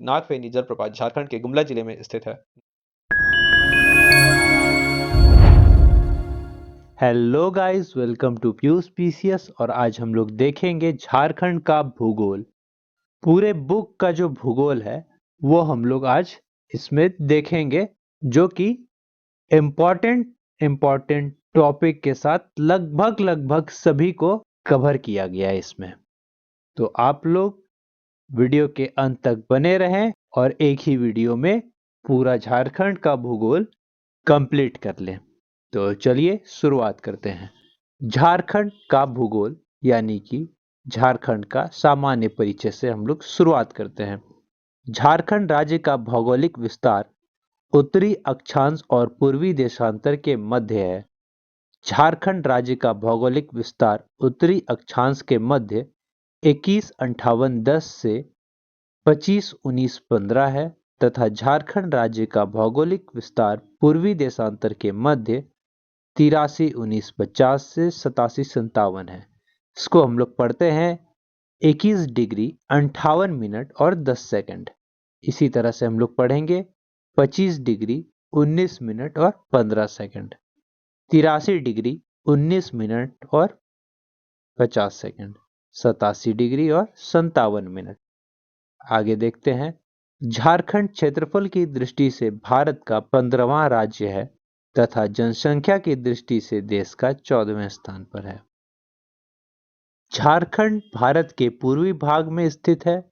नागफेनी जलप्रपात झारखंड के गुमला जिले में स्थित है। हेलो गाइस, वेलकम टू प्यूस पीसीएस। और आज हम लोग देखेंगे झारखंड का भूगोल। पूरे बुक का जो भूगोल है वो हम लोग आज इसमें देखेंगे, जो कि इम्पोर्टेंट टॉपिक के साथ लगभग सभी को कवर किया गया है इसमें। तो आप लोग वीडियो के अंत तक बने रहें और एक ही वीडियो में पूरा झारखंड का भूगोल कंप्लीट कर लें। तो चलिए शुरुआत करते हैं। झारखंड का भूगोल यानी कि झारखंड का सामान्य परिचय से हम लोग शुरुआत करते हैं। झारखंड राज्य का भौगोलिक विस्तार उत्तरी अक्षांश और पूर्वी देशांतर के मध्य है। झारखंड राज्य का भौगोलिक विस्तार उत्तरी अक्षांश के मध्य 215810 से 251915 है तथा झारखंड राज्य का भौगोलिक विस्तार पूर्वी देशांतर के मध्य 831950 से 8757 है। इसको हम लोग पढ़ते हैं 21 डिग्री 58 मिनट और 10 सेकंड। इसी तरह से हम लोग पढ़ेंगे 25 डिग्री 19 मिनट और 15 सेकंड, 83 डिग्री 19 मिनट और 50 सेकंड, 87 डिग्री और 57 मिनट। आगे देखते हैं। झारखंड क्षेत्रफल की दृष्टि से भारत का 15वां राज्य है तथा जनसंख्या की दृष्टि से देश का 14वें स्थान पर है। झारखंड भारत के पूर्वी भाग में स्थित है,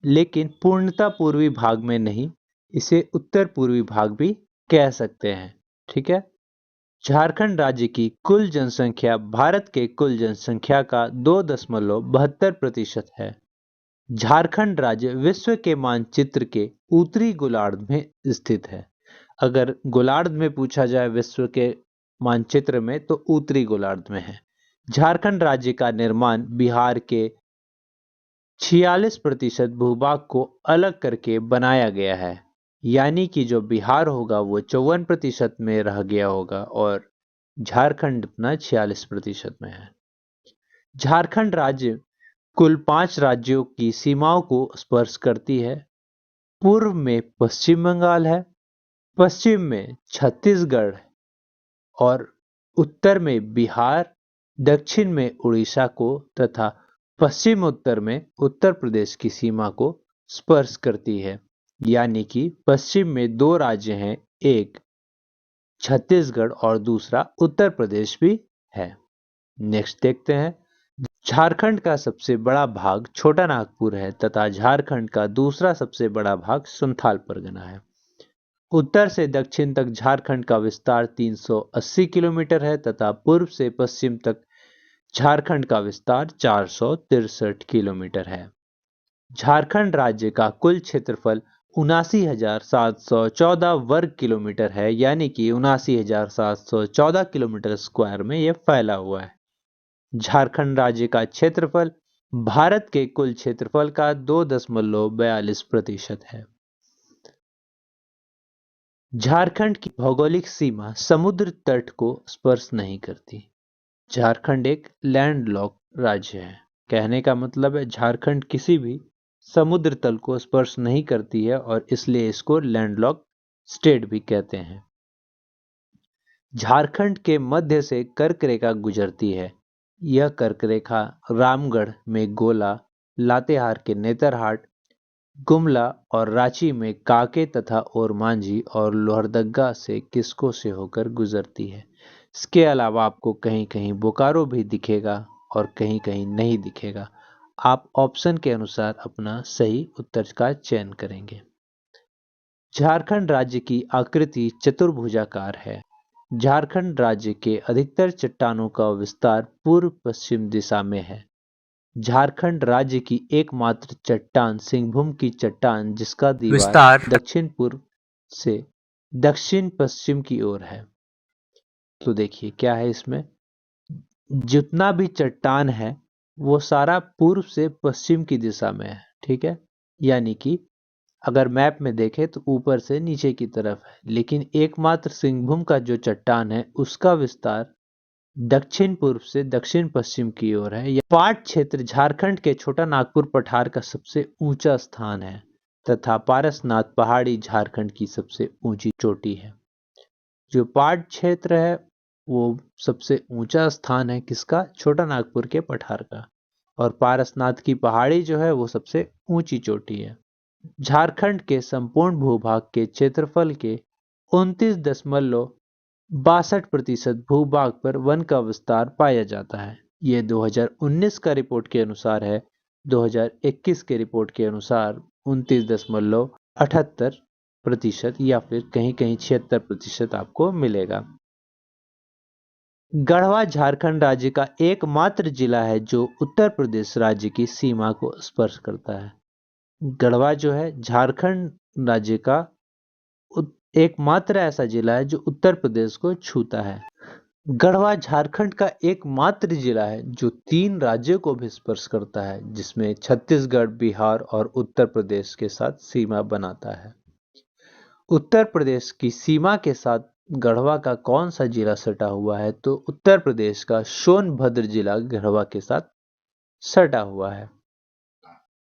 लेकिन पूर्णतः पूर्वी भाग में नहीं, इसे उत्तर पूर्वी भाग भी कह सकते हैं। ठीक है। झारखंड राज्य की कुल जनसंख्या भारत के कुल जनसंख्या का 2.72% है। झारखंड राज्य विश्व के मानचित्र के उत्तरी गोलार्ध में स्थित है। अगर गोलार्ध में पूछा जाए विश्व के मानचित्र में तो उत्तरी गोलार्ध में है। झारखंड राज्य का निर्माण बिहार के 46% भूभाग को अलग करके बनाया गया है, यानी कि जो बिहार होगा वो 54% में रह गया होगा और झारखंड अपना 46% में है। झारखंड राज्य कुल 5 राज्यों की सीमाओं को स्पर्श करती है। पूर्व में पश्चिम बंगाल है, पश्चिम में छत्तीसगढ़ और उत्तर में बिहार, दक्षिण में उड़ीसा को तथा पश्चिम उत्तर में उत्तर प्रदेश की सीमा को स्पर्श करती है। यानी कि पश्चिम में 2 राज्य हैं, एक छत्तीसगढ़ और दूसरा उत्तर प्रदेश भी है। नेक्स्ट देखते हैं। झारखंड का सबसे बड़ा भाग छोटा नागपुर है तथा झारखंड का दूसरा सबसे बड़ा भाग संथाल परगना है। उत्तर से दक्षिण तक झारखंड का विस्तार 380 किलोमीटर है तथा पूर्व से पश्चिम तक झारखंड का विस्तार 463 किलोमीटर है। झारखंड राज्य का कुल क्षेत्रफल 79,714 वर्ग किलोमीटर है, यानी कि 79,714 किलोमीटर स्क्वायर में यह फैला हुआ है। झारखंड राज्य का क्षेत्रफल भारत के कुल क्षेत्रफल का 2.42% है। झारखंड की भौगोलिक सीमा समुद्र तट को स्पर्श नहीं करती। झारखंड एक लैंडलॉक राज्य है। कहने का मतलब है झारखंड किसी भी समुद्र तल को स्पर्श नहीं करती है और इसलिए इसको लैंडलॉक स्टेट भी कहते हैं। झारखंड के मध्य से कर्क रेखा गुजरती है। यह कर्क रेखा रामगढ़ में गोला, लातेहार के नेतरहाट, गुमला और रांची में कांके तथा ओरमांझी और लोहरदगा से किस्को से होकर गुजरती है। इसके अलावा आपको कहीं कहीं बोकारो भी दिखेगा और कहीं कहीं नहीं दिखेगा। आप ऑप्शन के अनुसार अपना सही उत्तर का चयन करेंगे। झारखंड राज्य की आकृति चतुर्भुजाकार है। झारखंड राज्य के अधिकतर चट्टानों का विस्तार पूर्व पश्चिम दिशा में है। झारखंड राज्य की एकमात्र चट्टान सिंहभूम की चट्टान, जिसका दीवार विस्तार दक्षिण पूर्व से दक्षिण पश्चिम की ओर है। तो देखिए क्या है इसमें, जितना भी चट्टान है वो सारा पूर्व से पश्चिम की दिशा में है। ठीक है, यानी कि अगर मैप में देखें तो ऊपर से नीचे की तरफ है, लेकिन एकमात्र सिंहभूम का जो चट्टान है उसका विस्तार दक्षिण पूर्व से दक्षिण पश्चिम की ओर है। यह पाट क्षेत्र झारखंड के छोटा नागपुर पठार का सबसे ऊंचा स्थान है। तथा पारसनाथ पहाड़ी झारखंड की सबसे ऊंची चोटी है। जो पाट क्षेत्र है वो सबसे ऊंचा स्थान है किसका? छोटा नागपुर के पठार का। और पारसनाथ की पहाड़ी जो है वो सबसे ऊंची चोटी है। झारखंड के संपूर्ण भूभाग के क्षेत्रफल के 29.62% भूभाग पर वन का विस्तार पाया जाता है। यह 2019 का रिपोर्ट के अनुसार है। 2021 के रिपोर्ट के अनुसार 29.78% या फिर कहीं कहीं 76% आपको मिलेगा। गढ़वा झारखंड राज्य का एकमात्र जिला है जो उत्तर प्रदेश राज्य की सीमा को स्पर्श करता है। गढ़वा जो है झारखंड राज्य का एकमात्र ऐसा जिला है जो उत्तर प्रदेश को छूता है। गढ़वा झारखंड का एकमात्र जिला है जो 3 राज्यों को भी स्पर्श करता है, जिसमें छत्तीसगढ़, बिहार और उत्तर प्रदेश के साथ सीमा बनाता है। उत्तर प्रदेश की सीमा के साथ गढ़वा का कौन सा जिला सटा हुआ है? तो उत्तर प्रदेश का सोनभद्र जिला गढ़वा के साथ सटा हुआ है।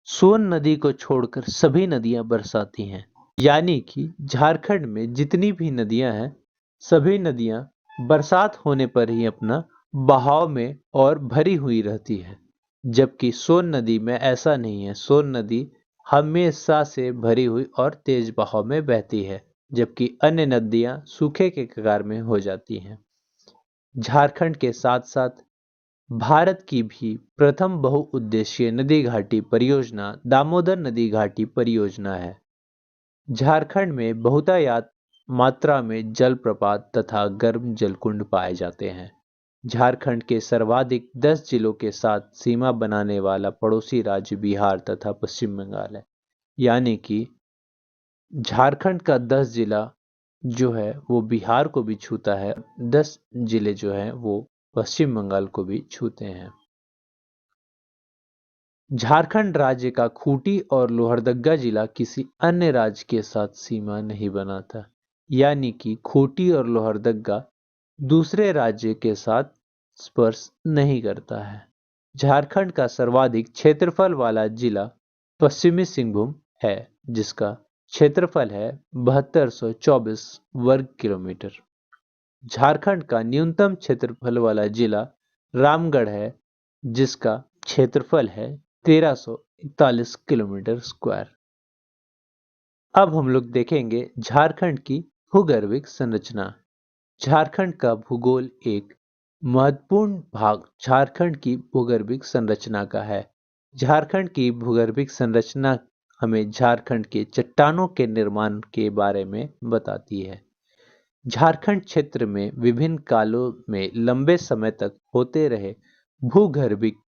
सोन नदी को छोड़कर सभी नदियां बरसाती हैं, यानी कि झारखंड में जितनी भी नदियां हैं सभी नदियां बरसात होने पर ही अपना बहाव में और भरी हुई रहती है, जबकि सोन नदी में ऐसा नहीं है। सोन नदी हमेशा से भरी हुई और तेज बहाव में बहती है, जबकि अन्य नदियां सूखे के कगार में हो जाती हैं। झारखंड के साथ साथ भारत की भी प्रथम बहुउद्देशीय नदी घाटी परियोजना दामोदर नदी घाटी परियोजना है। झारखंड में बहुतायत मात्रा में जलप्रपात तथा गर्म जलकुंड पाए जाते हैं। झारखंड के सर्वाधिक 10 जिलों के साथ सीमा बनाने वाला पड़ोसी राज्य बिहार तथा पश्चिम बंगाल है, यानी कि झारखंड का 10 जिला जो है वो बिहार को भी छूता है, 10 जिले जो हैं वो पश्चिम बंगाल को भी छूते हैं। झारखंड राज्य का खूंटी और लोहरदगा जिला किसी अन्य राज्य के साथ सीमा नहीं बनाता, यानी कि खूंटी और लोहरदगा दूसरे राज्य के साथ स्पर्श नहीं करता है। झारखंड का सर्वाधिक क्षेत्रफल वाला जिला पश्चिमी सिंहभूम है, जिसका क्षेत्रफल है 7224 वर्ग किलोमीटर। झारखंड का न्यूनतम क्षेत्रफल वाला जिला रामगढ़ है, जिसका क्षेत्रफल है 1341 किलोमीटर स्क्वायर। अब हम लोग देखेंगे झारखंड की भूगर्भिक संरचना। झारखंड का भूगोल एक महत्वपूर्ण भाग झारखंड की भूगर्भिक संरचना का है। झारखंड की भूगर्भिक संरचना हमें झारखंड के चट्टानों के निर्माण के बारे में बताती है। झारखंड क्षेत्र में विभिन्न कालों में लंबे समय तक होते रहे भूगर्भिक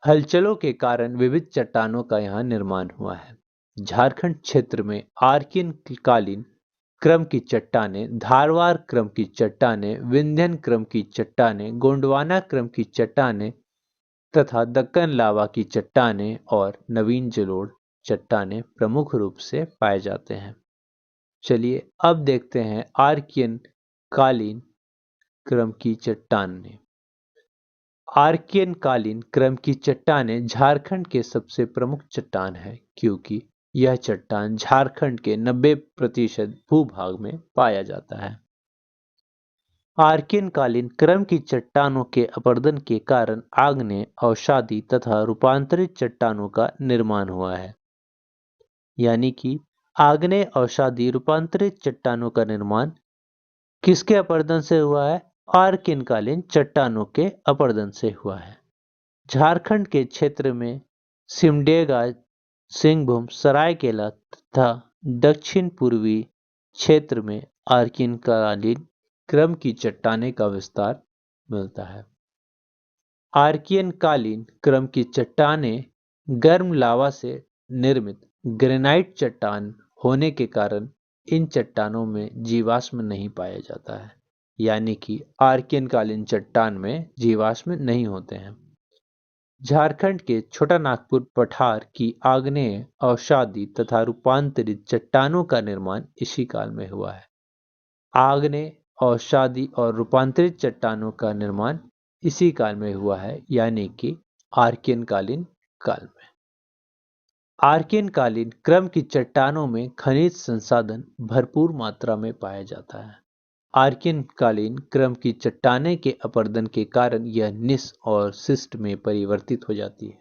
हलचलों के कारण विविध चट्टानों का यहाँ निर्माण हुआ है। झारखंड क्षेत्र में आर्कियन कालीन क्रम की चट्टानें, धारवाड़ क्रम की चट्टानें, विंध्यन क्रम की चट्टानें, गोंडवाना क्रम की चट्टानें तथा दक्कन लावा की चट्टानें और नवीन जलोढ़ चट्टानें प्रमुख रूप से पाए जाते हैं। चलिए अब देखते हैं आर्कियन कालीन क्रम की चट्टानें। आर्कियन कालीन क्रम की चट्टानें झारखंड के सबसे प्रमुख चट्टान है, क्योंकि यह चट्टान झारखंड के 90% भूभाग में पाया जाता है। आर्कियन कालीन क्रम की चट्टानों के अपरदन के कारण आग्नेय, अवसादी तथा रूपांतरित चट्टानों का निर्माण हुआ है, यानी कि आग्नेय, अवसादी, रूपांतरित चट्टानों का निर्माण किसके अपरदन से हुआ है? आर्कियन कालीन चट्टानों के अपरदन से हुआ है। झारखंड के क्षेत्र में सिमडेगा, सिंहभूम, सरायकेला तथा दक्षिण पूर्वी क्षेत्र में आर्कियन कालीन क्रम की चट्टानें का विस्तार मिलता है। आर्कियन कालीन क्रम की चट्टानें गर्म लावा से निर्मित ग्रेनाइट चट्टान होने के कारण इन चट्टानों में जीवाश्म नहीं पाया जाता है, यानी कि आर्कियन कालीन चट्टान में जीवाश्म नहीं होते हैं। झारखंड के छोटा नागपुर पठार की आग्नेय, अवसादी तथा रूपांतरित चट्टानों का निर्माण इसी काल में हुआ है। आग्नेय, अवसादी और रूपांतरित चट्टानों का निर्माण इसी काल में हुआ है, यानी कि आर्कियन कालीन काल में। आर्कियन कालीन क्रम की चट्टानों में खनिज संसाधन भरपूर मात्रा में पाया जाता है। आर्कियन कालीन क्रम की चट्टानें के अपरदन के कारण यह निस और सिस्ट में परिवर्तित हो जाती है।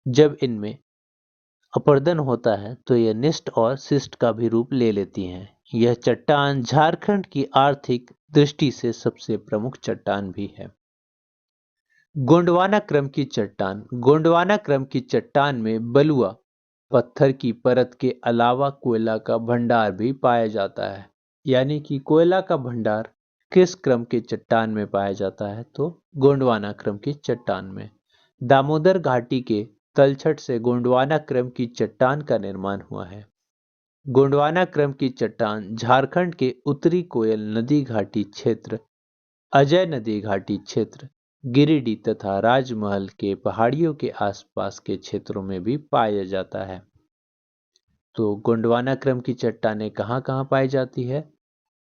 जब इनमें अपरदन होता है तो यह निस्ट और सिस्ट का भी रूप ले लेती हैं। यह चट्टान झारखंड की आर्थिक दृष्टि से सबसे प्रमुख चट्टान भी है। गोंडवाना क्रम की चट्टान। गोंडवाना क्रम की चट्टान में बलुआ पत्थर की परत के अलावा कोयला का भंडार भी पाया जाता है। यानी कि कोयला का भंडार किस क्रम के चट्टान में पाया जाता है, तो गोंडवाना क्रम की चट्टान में। दामोदर घाटी के तलछट से गोंडवाना क्रम की चट्टान का निर्माण हुआ है। गोंडवाना क्रम की चट्टान झारखंड के उत्तरी कोयल नदी घाटी क्षेत्र, अजय नदी घाटी क्षेत्र, गिरिडीह तथा राजमहल के पहाड़ियों के आसपास के क्षेत्रों में भी पाया जाता है। तो गोंडवाना क्रम की चट्टानें कहाँ कहाँ पाई जाती है?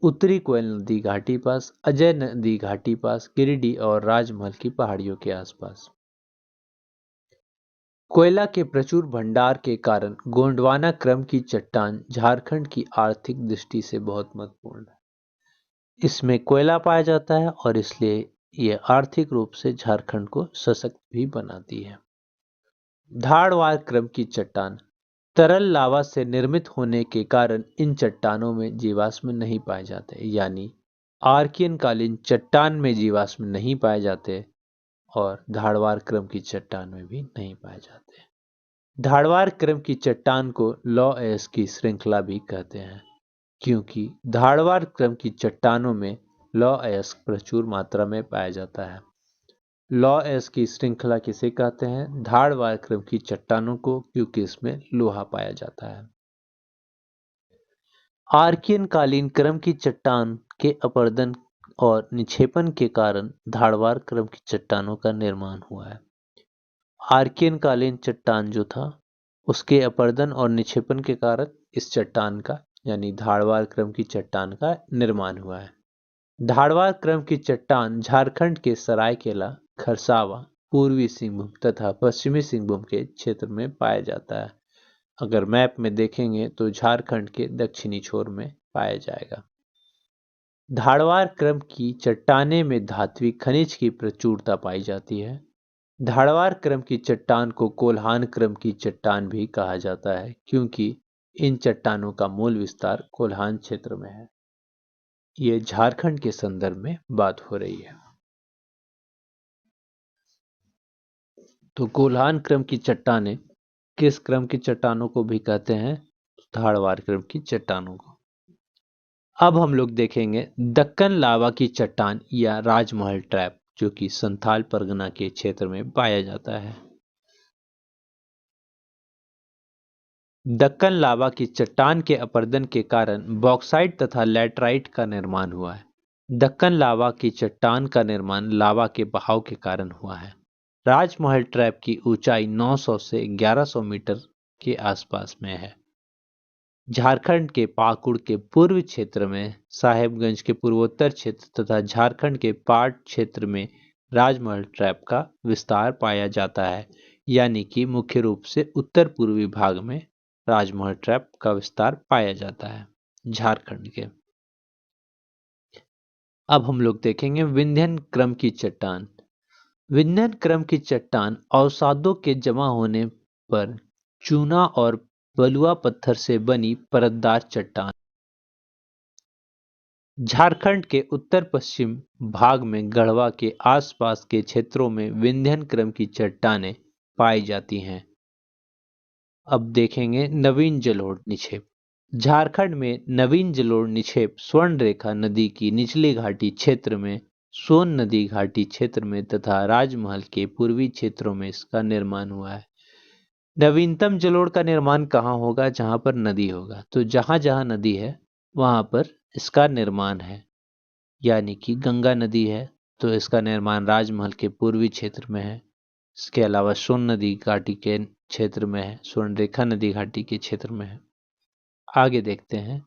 उत्तरी कोयल नदी घाटी पास, अजय नदी घाटी पास, गिरिडीह और राजमहल की पहाड़ियों के आसपास। कोयला के प्रचुर भंडार के कारण गोंडवाना क्रम की चट्टान झारखंड की आर्थिक दृष्टि से बहुत महत्वपूर्ण है। इसमें कोयला पाया जाता है और इसलिए यह आर्थिक रूप से झारखंड को सशक्त भी बनाती है। धारवाड़ क्रम की चट्टान। तरल लावा से निर्मित होने के कारण इन चट्टानों में जीवाश्म नहीं पाए जाते, यानी आर्कियन कालीन चट्टान में जीवाश्म नहीं पाए जाते और धारवाड़ क्रम की चट्टान में भी नहीं पाए जाते। धारवाड़ क्रम की चट्टान को लॉ एस की श्रृंखला भी कहते हैं, क्योंकि धारवाड़ क्रम की चट्टानों में लॉ एस प्रचुर मात्रा में पाया जाता है। लॉ एस की श्रृंखला किसे कहते हैं? धारवाड़ क्रम की चट्टानों को, क्योंकि इसमें लोहा पाया जाता है। आर्कियन कालीन क्रम की चट्टान के अपरदन और निक्षेपण के कारण धारवाड़ क्रम की चट्टानों का निर्माण हुआ है। आर्कियन कालीन चट्टान जो था, उसके अपरदन और निक्षेपण के कारण इस चट्टान का, यानी धारवाड़ क्रम की चट्टान का निर्माण हुआ है। धारवाड़ क्रम की चट्टान झारखंड के सरायकेला, खरसावा, पूर्वी सिंहभूम तथा पश्चिमी सिंहभूम के क्षेत्र में पाया जाता है। अगर मैप में देखेंगे तो झारखंड के दक्षिणी छोर में पाया जाएगा। धारवाड़ क्रम की चट्टाने में धात्विक खनिज की प्रचुरता पाई जाती है। धारवाड़ क्रम की चट्टान को कोल्हान क्रम की चट्टान भी कहा जाता है, क्योंकि इन चट्टानों का मूल विस्तार कोल्हान क्षेत्र में है। ये झारखंड के संदर्भ में बात हो रही है। तो कोल्हान क्रम की चट्टानें किस क्रम की चट्टानों को भी कहते हैं? धारवाड़ क्रम की चट्टानों को। अब हम लोग देखेंगे दक्कन लावा की चट्टान या राजमहल ट्रैप, जो कि संथाल परगना के क्षेत्र में पाया जाता है। दक्कन लावा की चट्टान के अपरदन के कारण बॉक्साइट तथा लैटराइट का निर्माण हुआ है। दक्कन लावा की चट्टान का निर्माण लावा के बहाव के कारण हुआ है। राजमहल ट्रैप की ऊंचाई 900 से 1100 मीटर के आसपास में है। झारखंड के पाकुड़ के पूर्व क्षेत्र में, साहेबगंज के पूर्वोत्तर क्षेत्र तथा झारखंड के पाट क्षेत्र में राजमहल ट्रैप का विस्तार पाया जाता है, यानी कि मुख्य रूप से उत्तर पूर्वी भाग में राजमहल ट्रैप का विस्तार पाया जाता है झारखंड के। अब हम लोग देखेंगे विंध्यन क्रम की चट्टान। विंध्यन क्रम की चट्टान अवसादों के जमा होने पर चूना और बलुआ पत्थर से बनी परतदार चट्टान। झारखंड के उत्तर पश्चिम भाग में गढ़वा के आसपास के क्षेत्रों में विंध्यन क्रम की चट्टानें पाई जाती हैं। अब देखेंगे नवीन जलोढ़ निक्षेप। झारखंड में नवीन जलोढ़ निक्षेप स्वर्ण रेखा नदी की निचली घाटी क्षेत्र में, सोन नदी घाटी क्षेत्र में तथा राजमहल के पूर्वी क्षेत्रों में इसका निर्माण हुआ है। नवीनतम जलोढ़ का निर्माण कहाँ होगा? जहाँ पर नदी होगा। तो जहाँ जहाँ नदी है वहाँ पर इसका निर्माण है, यानी कि गंगा नदी है तो इसका निर्माण राजमहल के पूर्वी क्षेत्र में है। इसके अलावा सोन नदी घाटी के क्षेत्र में है, स्वर्ण रेखा नदी घाटी के क्षेत्र में है। आगे देखते हैं,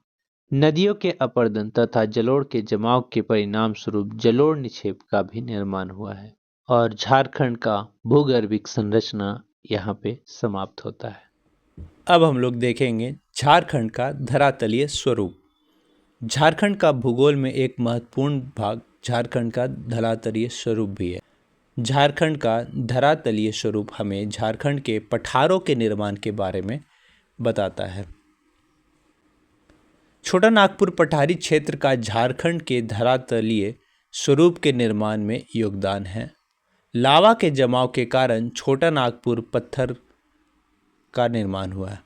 नदियों के अपरदन तथा जलोढ़ के जमाव के परिणाम स्वरूप जलोढ़ निक्षेप का भी निर्माण हुआ है और झारखंड का भूगर्भिक संरचना यहाँ पे समाप्त होता है। अब हम लोग देखेंगे झारखंड का धरातलीय स्वरूप। झारखंड का भूगोल में एक महत्वपूर्ण भाग झारखंड का धरातलीय स्वरूप भी है। झारखंड का धरातलीय स्वरूप हमें झारखंड के पठारों के निर्माण के बारे में बताता है। छोटा नागपुर पठारी क्षेत्र का झारखंड के धरातलीय स्वरूप के निर्माण में योगदान है। लावा के जमाव के कारण छोटा नागपुर पत्थर का निर्माण हुआ है।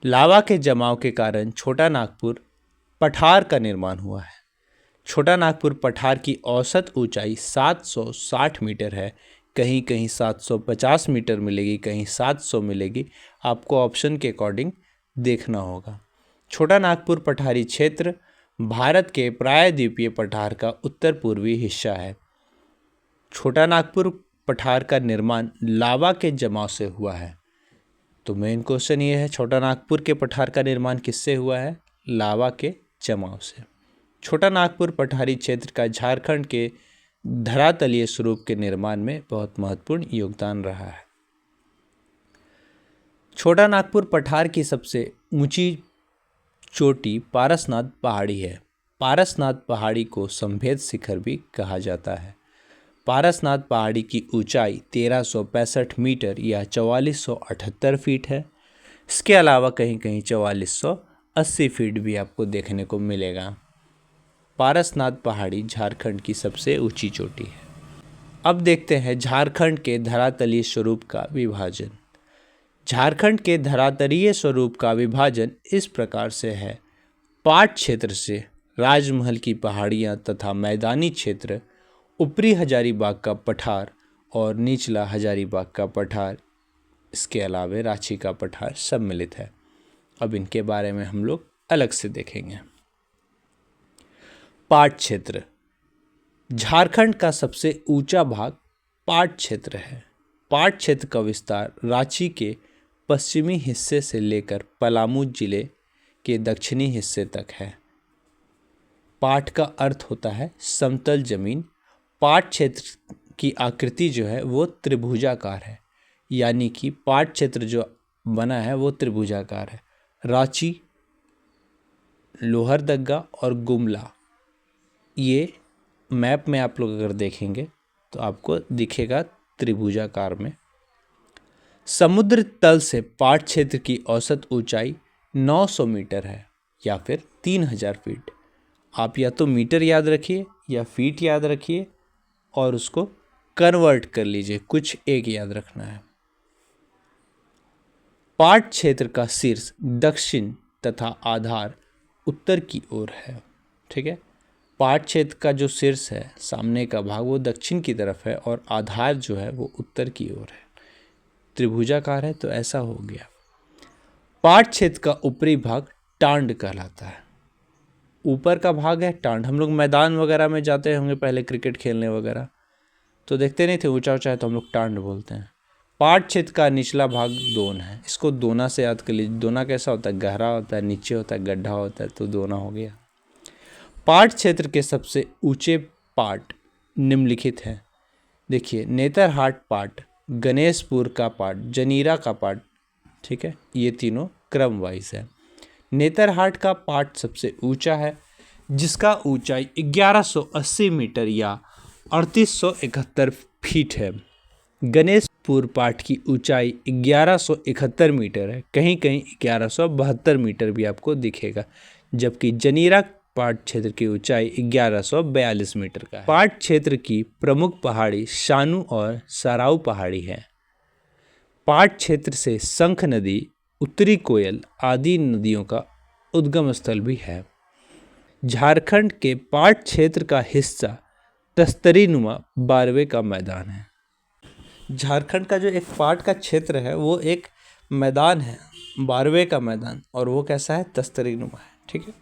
लावा के जमाव के कारण छोटा नागपुर पठार का निर्माण हुआ है। छोटा नागपुर पठार की औसत ऊंचाई 760 मीटर है। कहीं कहीं 750 मीटर मिलेगी, कहीं 700 मिलेगी, आपको ऑप्शन के अकॉर्डिंग देखना होगा। छोटा नागपुर पठारी क्षेत्र भारत के प्रायद्वीपीय पठार का उत्तर पूर्वी हिस्सा है। छोटा नागपुर पठार का निर्माण लावा के जमाव से हुआ है। तो मेन क्वेश्चन ये है, छोटा नागपुर के पठार का निर्माण किससे हुआ है? लावा के जमाव से। छोटा नागपुर पठारी क्षेत्र का झारखंड के धरातलीय स्वरूप के निर्माण में बहुत महत्वपूर्ण योगदान रहा है। छोटा नागपुर पठार की सबसे ऊंची चोटी पारसनाथ पहाड़ी है। पारसनाथ पहाड़ी को संभेद शिखर भी कहा जाता है। पारसनाथ पहाड़ी की ऊंचाई 1365 मीटर या 4478 फीट है। इसके अलावा कहीं कहीं 4480 फीट भी आपको देखने को मिलेगा। पारसनाथ पहाड़ी झारखंड की सबसे ऊंची चोटी है। अब देखते हैं झारखंड के धरातलीय स्वरूप का विभाजन। झारखंड के धरातलीय स्वरूप का विभाजन इस प्रकार से है। पाट क्षेत्र से राजमहल की पहाड़ियाँ तथा मैदानी क्षेत्र, ऊपरी हजारीबाग का पठार और निचला हजारीबाग का पठार, इसके अलावे रांची का पठार सम्मिलित है। अब इनके बारे में हम लोग अलग से देखेंगे। पाट क्षेत्र, झारखंड का सबसे ऊंचा भाग पाट क्षेत्र है। पाट क्षेत्र का विस्तार रांची के पश्चिमी हिस्से से लेकर पलामू जिले के दक्षिणी हिस्से तक है। पाट का अर्थ होता है समतल जमीन। पाट क्षेत्र की आकृति जो है वो त्रिभुजाकार है, यानी कि पाट क्षेत्र जो बना है वो त्रिभुजाकार है। रांची, लोहरदग्गा और गुमला, ये मैप में आप लोग अगर देखेंगे तो आपको दिखेगा त्रिभुजाकार में। समुद्र तल से पाट क्षेत्र की औसत ऊंचाई 900 मीटर है या फिर 3000 फीट। आप या तो मीटर याद रखिए या फीट याद रखिए और उसको कन्वर्ट कर लीजिए, कुछ एक याद रखना है। पाट क्षेत्र का शीर्ष दक्षिण तथा आधार उत्तर की ओर है। ठीक है, पाट क्षेत्र का जो शीर्ष है, सामने का भाग, वो दक्षिण की तरफ है और आधार जो है वो उत्तर की ओर है। त्रिभुजाकार है तो ऐसा हो गया। पाट क्षेत्र का ऊपरी भाग टांड कहलाता है। ऊपर का भाग है टांड। हम लोग मैदान वगैरह में जाते होंगे पहले क्रिकेट खेलने वगैरह, तो देखते नहीं थे ऊंचा ऊंचा है तो हम लोग टांड बोलते हैं। पाट क्षेत्र का निचला भाग दोना है। इसको दोना से याद कर लीजिए। दोना कैसा होता है? गहरा होता है, नीचे होता है, गड्ढा होता है, तो दोना हो गया। पाट क्षेत्र के सबसे ऊंचे पाट निम्नलिखित हैं। देखिए, नेतरहाट पाट, गणेशपुर का पाट, जनीरा का पाट, ठीक है, ये तीनों क्रम वाइज है। नेतरहाट का पाट सबसे ऊंचा है, जिसका ऊंचाई 1180 मीटर या 3871 फीट है। गणेशपुर पाट की ऊंचाई 1171 मीटर है, कहीं कहीं 1172 मीटर भी आपको दिखेगा, जबकि जनीरा पाट क्षेत्र की ऊंचाई 1142 मीटर का है। पाट क्षेत्र की प्रमुख पहाड़ी शानू और सराऊ पहाड़ी है। पाट क्षेत्र से शंख नदी, उत्तरी कोयल आदि नदियों का उद्गम स्थल भी है। झारखंड के पाट क्षेत्र का हिस्सा तस्तरीनुमा बारवे का मैदान है। झारखंड का जो एक पाट का क्षेत्र है वो एक मैदान है, बारवे का मैदान, और वो कैसा है? तस्तरीनुमा है। ठीक है,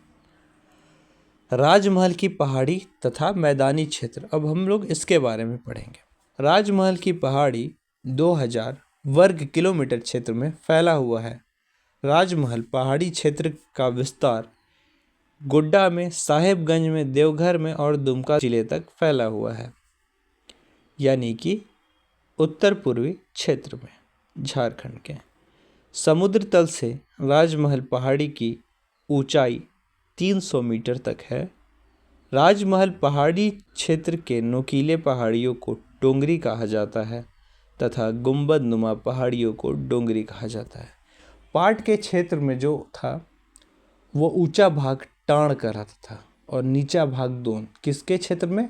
राजमहल की पहाड़ी तथा मैदानी क्षेत्र, अब हम लोग इसके बारे में पढ़ेंगे। राजमहल की पहाड़ी 2000 वर्ग किलोमीटर क्षेत्र में फैला हुआ है। राजमहल पहाड़ी क्षेत्र का विस्तार गोड्डा में, साहेबगंज में, देवघर में और दुमका जिले तक फैला हुआ है, यानी कि उत्तर पूर्वी क्षेत्र में झारखंड के। समुद्र तल से राजमहल पहाड़ी की ऊंचाई 300 मीटर तक है। राजमहल पहाड़ी क्षेत्र के नुकीले पहाड़ियों को डोंगरी कहा जाता है तथा गुंबद नुमा पहाड़ियों को डोंगरी कहा जाता है। पाट के क्षेत्र में जो था वो ऊंचा भाग टाण का रहता था और नीचा भाग दोन। किसके क्षेत्र में?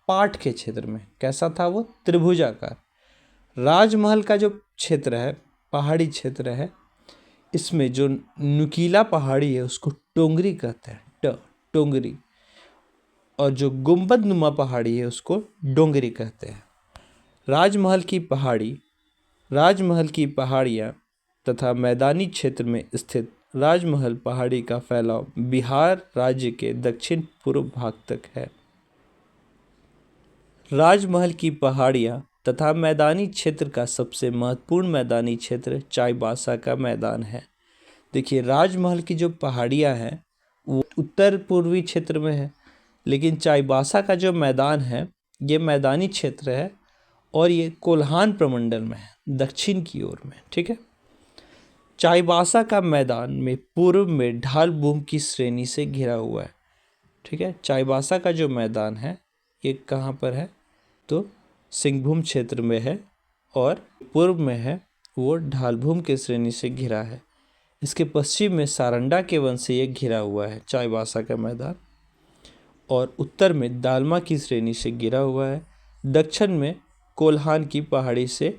पाट के क्षेत्र में। कैसा था वो? त्रिभुजाकार। राजमहल का जो क्षेत्र है, पहाड़ी क्षेत्र है, इसमें जो नुकीला पहाड़ी है उसको टोंगरी कहते हैं, टोंगरी। और जो गुंबद नुमा पहाड़ी है उसको डोंगरी कहते हैं। राजमहल की पहाड़ियाँ तथा मैदानी क्षेत्र में स्थित राजमहल पहाड़ी का फैलाव बिहार राज्य के दक्षिण पूर्व भाग तक है। राजमहल की पहाड़ियाँ तथा मैदानी क्षेत्र का सबसे महत्वपूर्ण मैदानी क्षेत्र चाईबासा का मैदान है। देखिए, राजमहल की जो पहाड़ियाँ हैं वो उत्तर पूर्वी क्षेत्र में है, लेकिन चाईबासा का जो मैदान है ये मैदानी क्षेत्र है और ये कोल्हान प्रमंडल में है, दक्षिण की ओर में। ठीक है। चाईबासा का मैदान में पूर्व में ढाल भूमि की श्रेणी से घिरा हुआ है। ठीक है। चाईबासा का जो मैदान है ये कहाँ पर है? तो सिंहभूम क्षेत्र में है और पूर्व में है वो ढालभूम के श्रेणी से घिरा है। इसके पश्चिम में सारंडा के वन से ये घिरा हुआ है चाईबासा का मैदान, और उत्तर में दालमा की श्रेणी से घिरा हुआ है। दक्षिण में कोल्हान की पहाड़ी से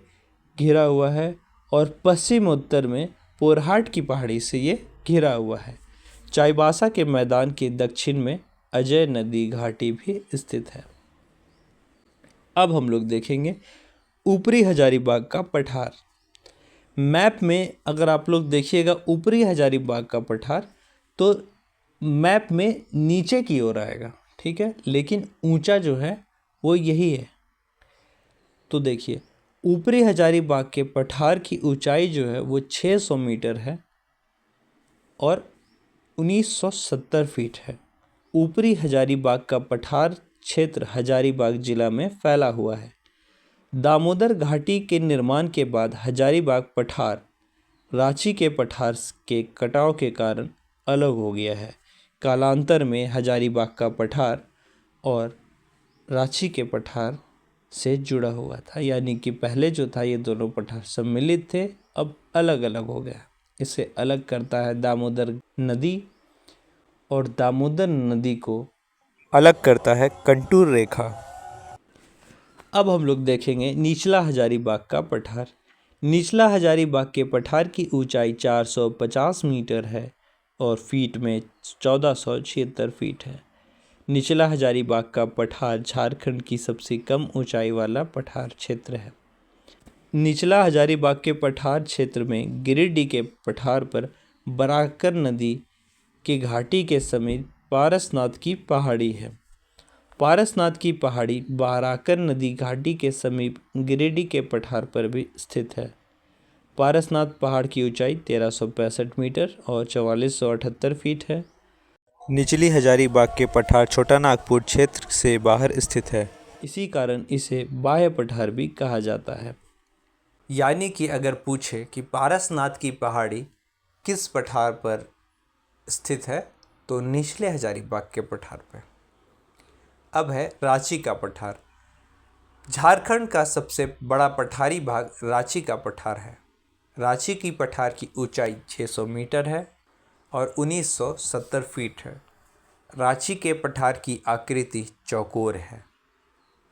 घिरा हुआ है और पश्चिम उत्तर में पोरहाट की पहाड़ी से ये घिरा हुआ है। चाईबासा के मैदान के दक्षिण में अजय नदी घाटी भी स्थित है। अब हम लोग देखेंगे ऊपरी हजारीबाग का पठार। मैप में अगर आप लोग देखिएगा ऊपरी हजारीबाग का पठार तो मैप में नीचे की ओर आएगा। ठीक है, लेकिन ऊंचा जो है वो यही है। तो देखिए, ऊपरी हजारीबाग के पठार की ऊंचाई जो है वो 600 मीटर है और 1970 फीट है। ऊपरी हजारीबाग का पठार क्षेत्र हजारीबाग जिला में फैला हुआ है। दामोदर घाटी के निर्माण के बाद हजारीबाग पठार रांची के पठार के कटाव के कारण अलग हो गया है। कालांतर में हजारीबाग का पठार और रांची के पठार से जुड़ा हुआ था, यानी कि पहले जो था ये दोनों पठार सम्मिलित थे, अब अलग अलग हो गया। इसे अलग करता है दामोदर नदी और दामोदर नदी को अलग करता है कंटूर रेखा। अब हम लोग देखेंगे निचला हजारीबाग का पठार। निचला हजारीबाग के पठार की ऊंचाई 450 मीटर है और फीट में 1476 फीट है। निचला हजारीबाग का पठार झारखंड की सबसे कम ऊंचाई वाला पठार क्षेत्र है। निचला हजारीबाग के पठार क्षेत्र में गिरिडीह के पठार पर बराकर नदी की घाटी के समीप पारसनाथ की पहाड़ी है। पारसनाथ की पहाड़ी बराकर नदी घाटी के समीप गिरिडीह के पठार पर भी स्थित है। पारसनाथ पहाड़ की ऊंचाई 1365 मीटर और 4478 फीट है। निचली हजारीबाग के पठार छोटा नागपुर क्षेत्र से बाहर स्थित है, इसी कारण इसे बाह्य पठार भी कहा जाता है। यानी कि अगर पूछे कि पारसनाथ की पहाड़ी किस पठार पर स्थित है तो निचले हजारीबाग के पठार पर। अब है रांची का पठार। झारखंड का सबसे बड़ा पठारी भाग रांची का पठार है। रांची की पठार की ऊंचाई 600 मीटर है और 1970 फीट है। रांची के पठार की आकृति चौकोर है।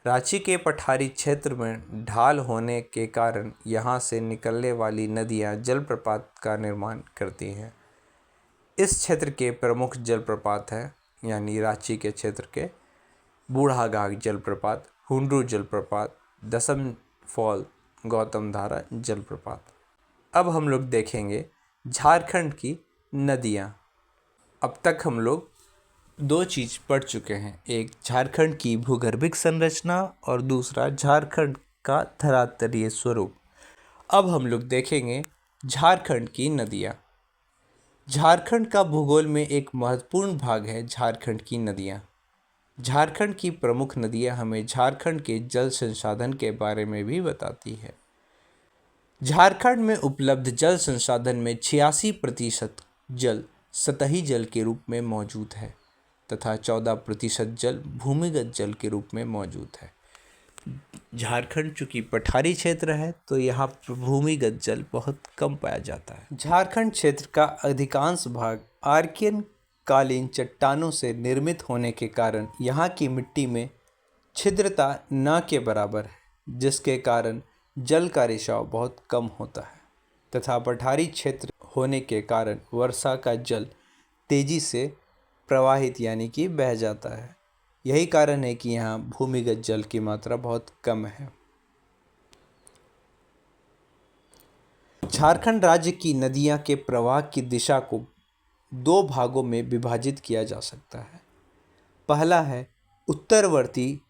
रांची के पठारी क्षेत्र में ढाल होने के कारण यहाँ से निकलने वाली नदियाँ जलप्रपात का निर्माण करती हैं। इस क्षेत्र के प्रमुख जलप्रपात हैं, यानी रांची के क्षेत्र के बूढ़ाघाघ जलप्रपात, हुंडरू जलप्रपात, दसम फॉल, गौतम धारा जलप्रपात। अब हम लोग देखेंगे झारखंड की नदियाँ। अब तक हम लोग दो चीज़ पढ़ चुके हैं, एक झारखंड की भूगर्भिक संरचना और दूसरा झारखंड का धरातलीय स्वरूप। अब हम लोग देखेंगे झारखंड की नदियाँ। झारखंड का भूगोल में एक महत्वपूर्ण भाग है झारखंड की नदियाँ। झारखंड की प्रमुख नदियाँ हमें झारखंड के जल संसाधन के बारे में भी बताती है। झारखंड में उपलब्ध जल संसाधन में 86% जल सतही जल के रूप में मौजूद है तथा 14% जल भूमिगत जल के रूप में मौजूद है। झारखंड चूँकि पठारी क्षेत्र है तो यहाँ पर भूमिगत जल बहुत कम पाया जाता है। झारखंड क्षेत्र का अधिकांश भाग आर्कियन कालीन चट्टानों से निर्मित होने के कारण यहाँ की मिट्टी में छिद्रता न के बराबर है, जिसके कारण जल का रिसाव बहुत कम होता है तथा पठारी क्षेत्र होने के कारण वर्षा का जल तेजी से प्रवाहित यानी कि बह जाता है। यही कारण है कि यहाँ भूमिगत जल की मात्रा बहुत कम है। झारखंड राज्य की नदियाँ के प्रवाह की दिशा को दो भागों में विभाजित किया जा सकता है। पहला है उत्तरवर्ती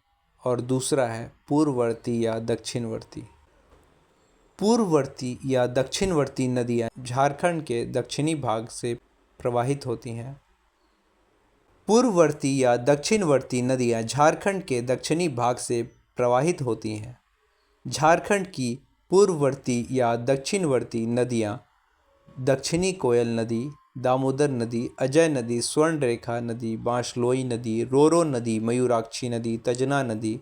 और दूसरा है पूर्ववर्ती या दक्षिणवर्ती। पूर्ववर्ती या दक्षिणवर्ती नदियाँ झारखंड के दक्षिणी भाग से प्रवाहित होती हैं। पूर्ववर्ती या दक्षिणवर्ती नदियाँ झारखंड के दक्षिणी भाग से प्रवाहित होती हैं। झारखंड की पूर्ववर्ती या दक्षिणवर्ती नदियाँ दक्षिणी कोयल नदी, दामोदर नदी, अजय नदी, स्वर्णरेखा नदी, बांसलोई नदी, रोरो नदी, मयूराक्षी नदी, तजना नदी,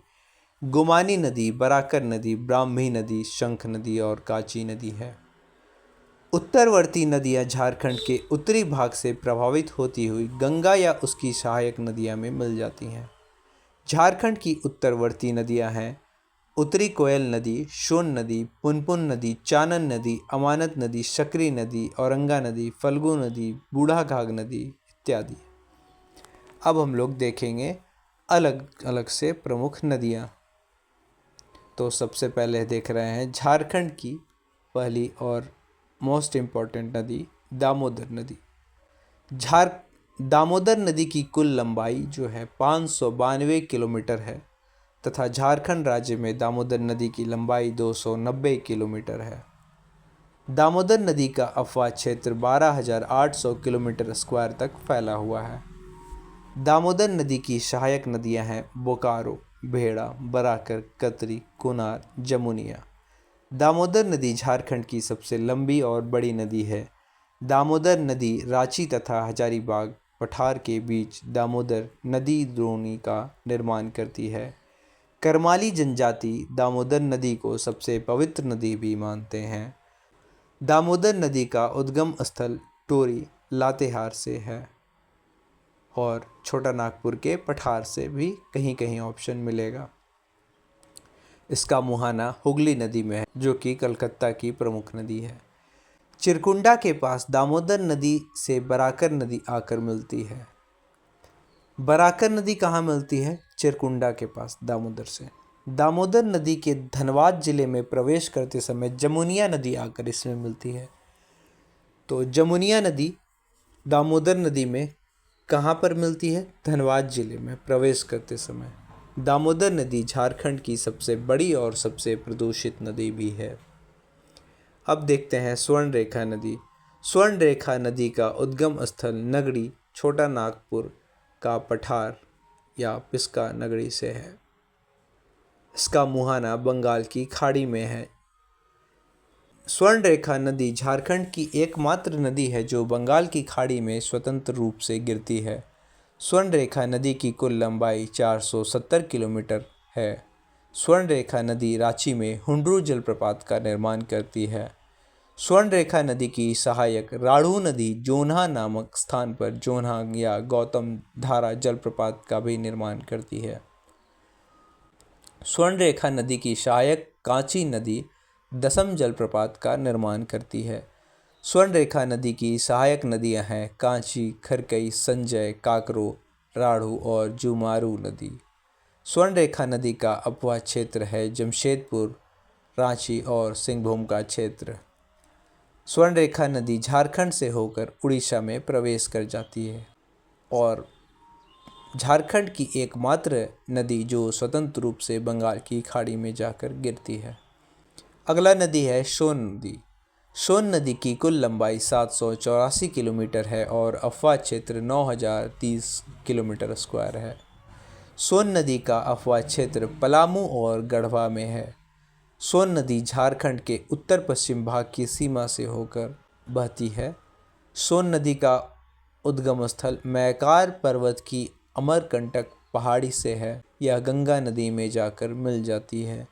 गुमानी नदी, बराकर नदी, ब्राह्मी नदी, शंख नदी और काची नदी है। उत्तरवर्ती नदियां झारखंड के उत्तरी भाग से प्रभावित होती हुई गंगा या उसकी सहायक नदियां में मिल जाती हैं। झारखंड की उत्तरवर्ती नदियां हैं उत्तरी कोयल नदी, सोन नदी, पुनपुन नदी, चानन नदी, अमानत नदी, सकरी नदी, औरंगा नदी, फल्गु नदी, बूढ़ाघाघ नदी इत्यादि। अब हम लोग देखेंगे अलग अलग से प्रमुख नदियां। तो सबसे पहले देख रहे हैं झारखंड की पहली और मोस्ट इम्पॉर्टेंट नदी दामोदर नदी। दामोदर नदी की कुल लंबाई जो है 592 किलोमीटर है तथा झारखंड राज्य में दामोदर नदी की लंबाई 290 किलोमीटर है। दामोदर नदी का अफवाह क्षेत्र 12,800 किलोमीटर स्क्वायर तक फैला हुआ है। दामोदर नदी की सहायक नदियां हैं बोकारो, भेड़ा, बराकर, कतरी, कुनार, जमुनिया। दामोदर नदी झारखंड की सबसे लंबी और बड़ी नदी है। दामोदर नदी रांची तथा हजारीबाग पठार के बीच दामोदर नदी द्रोणी का निर्माण करती है। करमाली जनजाति दामोदर नदी को सबसे पवित्र नदी भी मानते हैं। दामोदर नदी का उद्गम स्थल टोरी लातेहार से है और छोटा नागपुर के पठार से भी कहीं कहीं ऑप्शन मिलेगा। इसका मुहाना हुगली नदी में है जो कि कलकत्ता की प्रमुख नदी है। चिरकुंडा के पास दामोदर नदी से बराकर नदी आकर मिलती है। बराकर नदी कहाँ मिलती है? चिरकुंडा के पास दामोदर से। दामोदर नदी के धनबाद जिले में प्रवेश करते समय जमुनिया नदी आकर इसमें मिलती है। तो जमुनिया नदी दामोदर नदी में कहाँ पर मिलती है? धनबाद जिले में प्रवेश करते समय। दामोदर नदी झारखंड की सबसे बड़ी और सबसे प्रदूषित नदी भी है। अब देखते हैं स्वर्णरेखा नदी। स्वर्णरेखा नदी का उद्गम स्थल नगड़ी छोटा नागपुर का पठार या पिस्का नगरी से है। इसका मुहाना बंगाल की खाड़ी में है। स्वर्णरेखा नदी झारखंड की एकमात्र नदी है जो बंगाल की खाड़ी में स्वतंत्र रूप से गिरती है। स्वर्णरेखा नदी की कुल लंबाई 470 किलोमीटर है। स्वर्णरेखा नदी रांची में हुंडरू जलप्रपात का निर्माण करती है। स्वर्णरेखा नदी की सहायक राढ़ू नदी जोन्हा नामक स्थान पर जोन्हा या गौतम धारा जलप्रपात का भी निर्माण करती है। स्वर्णरेखा नदी की सहायक कांची नदी दसम जलप्रपात का निर्माण करती है। स्वर्णरेखा नदी की सहायक नदियां हैं कांची, खरकई, संजय, काकरो, राढ़ू और जुमारू नदी। स्वर्णरेखा नदी का अपवाह क्षेत्र है जमशेदपुर, रांची और सिंहभूम का क्षेत्र। स्वर्णरेखा नदी झारखंड से होकर उड़ीसा में प्रवेश कर जाती है और झारखंड की एकमात्र नदी जो स्वतंत्र रूप से बंगाल की खाड़ी में जाकर गिरती है। अगला नदी है सोन नदी। सोन नदी की कुल लंबाई 784 किलोमीटर है और अफवाह क्षेत्र 9030 किलोमीटर स्क्वायर है। सोन नदी का अफवाह क्षेत्र पलामू और गढ़वा में है। सोन नदी झारखंड के उत्तर पश्चिम भाग की सीमा से होकर बहती है। सोन नदी का उद्गम स्थल मैकार पर्वत की अमरकंटक पहाड़ी से है। यह गंगा नदी में जाकर मिल जाती है।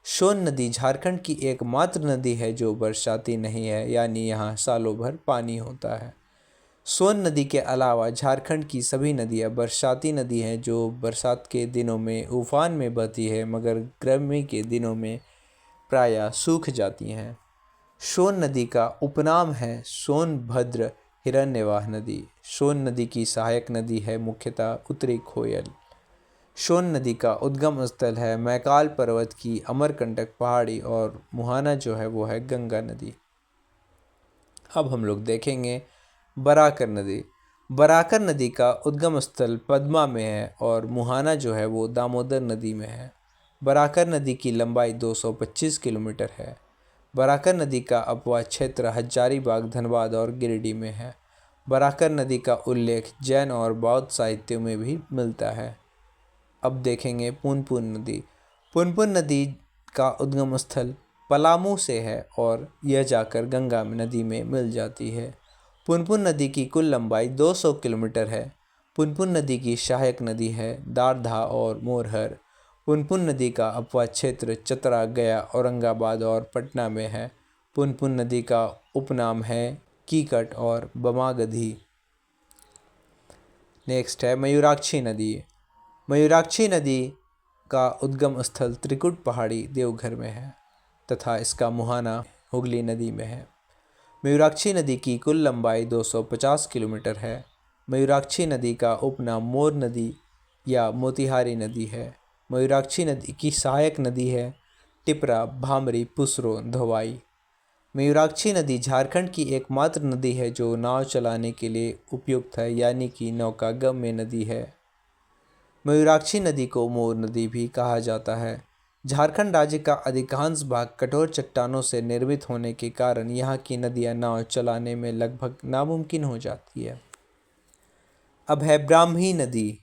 सोन नदी झारखंड की एकमात्र नदी है जो बरसाती नहीं है, यानी यहाँ सालों भर पानी होता है। सोन नदी के अलावा झारखंड की सभी नदियाँ बरसाती नदी हैं जो बरसात के दिनों में उफान में बहती है, मगर गर्मी के दिनों में प्रायः सूख जाती हैं। सोन नदी का उपनाम है सोनभद्र हिरण्यवाह नदी। सोन नदी की सहायक नदी है मुख्यतः उत्तरी कोयल। सोन नदी का उद्गम स्थल है मैकाल पर्वत की अमरकंटक पहाड़ी और मुहाना जो है वो है गंगा नदी। अब हम लोग देखेंगे बराकर नदी। बराकर नदी का उद्गम स्थल पद्मा में है और मुहाना जो है वो दामोदर नदी में है। बराकर नदी की लंबाई 225 किलोमीटर है। बराकर नदी का अपवाह क्षेत्र हजारीबाग, धनबाद और गिरिडीह में है। बराकर नदी का उल्लेख जैन और बौद्ध साहित्यों में भी मिलता है। अब देखेंगे पुनपुन नदी। पुनपुन नदी का उद्गम स्थल पलामू से है और यह जाकर गंगा नदी में मिल जाती है। पुनपुन नदी की कुल लंबाई 200 किलोमीटर है। पुनपुन नदी की सहायक नदी है दारधा और मोरहर। पुनपुन नदी का अपवाह क्षेत्र चतरा, गया, औरंगाबाद और पटना में है। पुनपुन नदी का उपनाम है कीकट और बमागधी। नेक्स्ट है मयूराक्षी नदी। मयूराक्षी नदी का उद्गम स्थल त्रिकुट पहाड़ी देवघर में है तथा इसका मुहाना हुगली नदी में है। मयूराक्षी नदी की कुल लंबाई 250 किलोमीटर है। मयूराक्षी नदी का उपनाम मोर नदी या मोतिहारी नदी है। मयूराक्षी नदी की सहायक नदी है टिपरा, भामरी, पुसरो, धोवाई। मयूराक्षी नदी झारखंड की एकमात्र नदी है जो नाव चलाने के लिए उपयुक्त है, यानी कि नौकागम्य नदी है। मयूराक्षी नदी को मोर नदी भी कहा जाता है। झारखंड राज्य का अधिकांश भाग कठोर चट्टानों से निर्मित होने के कारण यहाँ की नदियाँ नाव चलाने में लगभग नामुमकिन हो जाती है। अब है ब्राह्मणी नदी।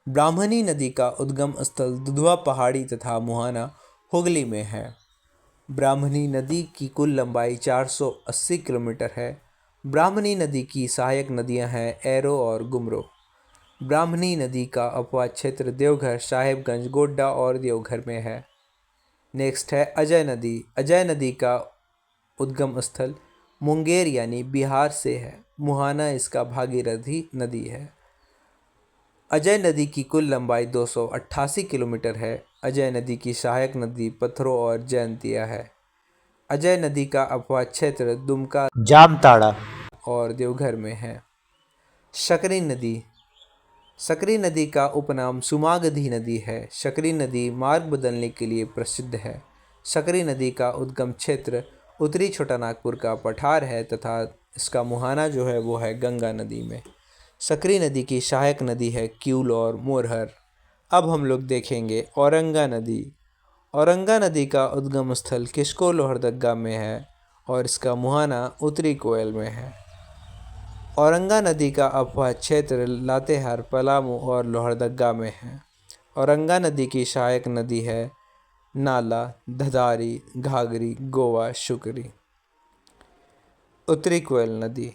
ब्राह्मणी नदी का उद्गम स्थल दुधवा पहाड़ी तथा मुहाना हुगली में है। ब्राह्मणी नदी की कुल लंबाई 480 किलोमीटर है। ब्राह्मणी नदी की सहायक नदियाँ हैं एरो और गुमरो। ब्राह्मणी नदी का अपवाह क्षेत्र देवघर, साहेबगंज, गोड्डा और देवघर में है। नेक्स्ट है अजय नदी। अजय नदी का उद्गम स्थल मुंगेर यानी बिहार से है। मुहाना इसका भागीरथी नदी है। अजय नदी की कुल लंबाई 288 किलोमीटर है। अजय नदी की सहायक नदी पत्थरों और जयंतिया है। अजय नदी का अपवाह क्षेत्र दुमका, जामताड़ा और देवघर में है। सकरी नदी। सकरी नदी का उपनाम सुमागधी नदी है। सकरी नदी मार्ग बदलने के लिए प्रसिद्ध है। सकरी नदी का उद्गम क्षेत्र उत्तरी छोटानागपुर का पठार है तथा इसका मुहाना जो है वो है गंगा नदी में। सकरी नदी की सहायक नदी है क्यूल और मोरहर। अब हम लोग देखेंगे औरंगा नदी। औरंगा नदी का उद्गम स्थल किस्को, लोहरदगा में है और इसका मुहाना उत्तरी कोयल में है। औरंगा नदी का अपवाह क्षेत्र लातेहार, पलामू और लोहरदगा में है। औरंगा नदी की सहायक नदी है नाला, धदारी, घाघरी, गोवा, शुकरी। उत्तरी कोयल नदी।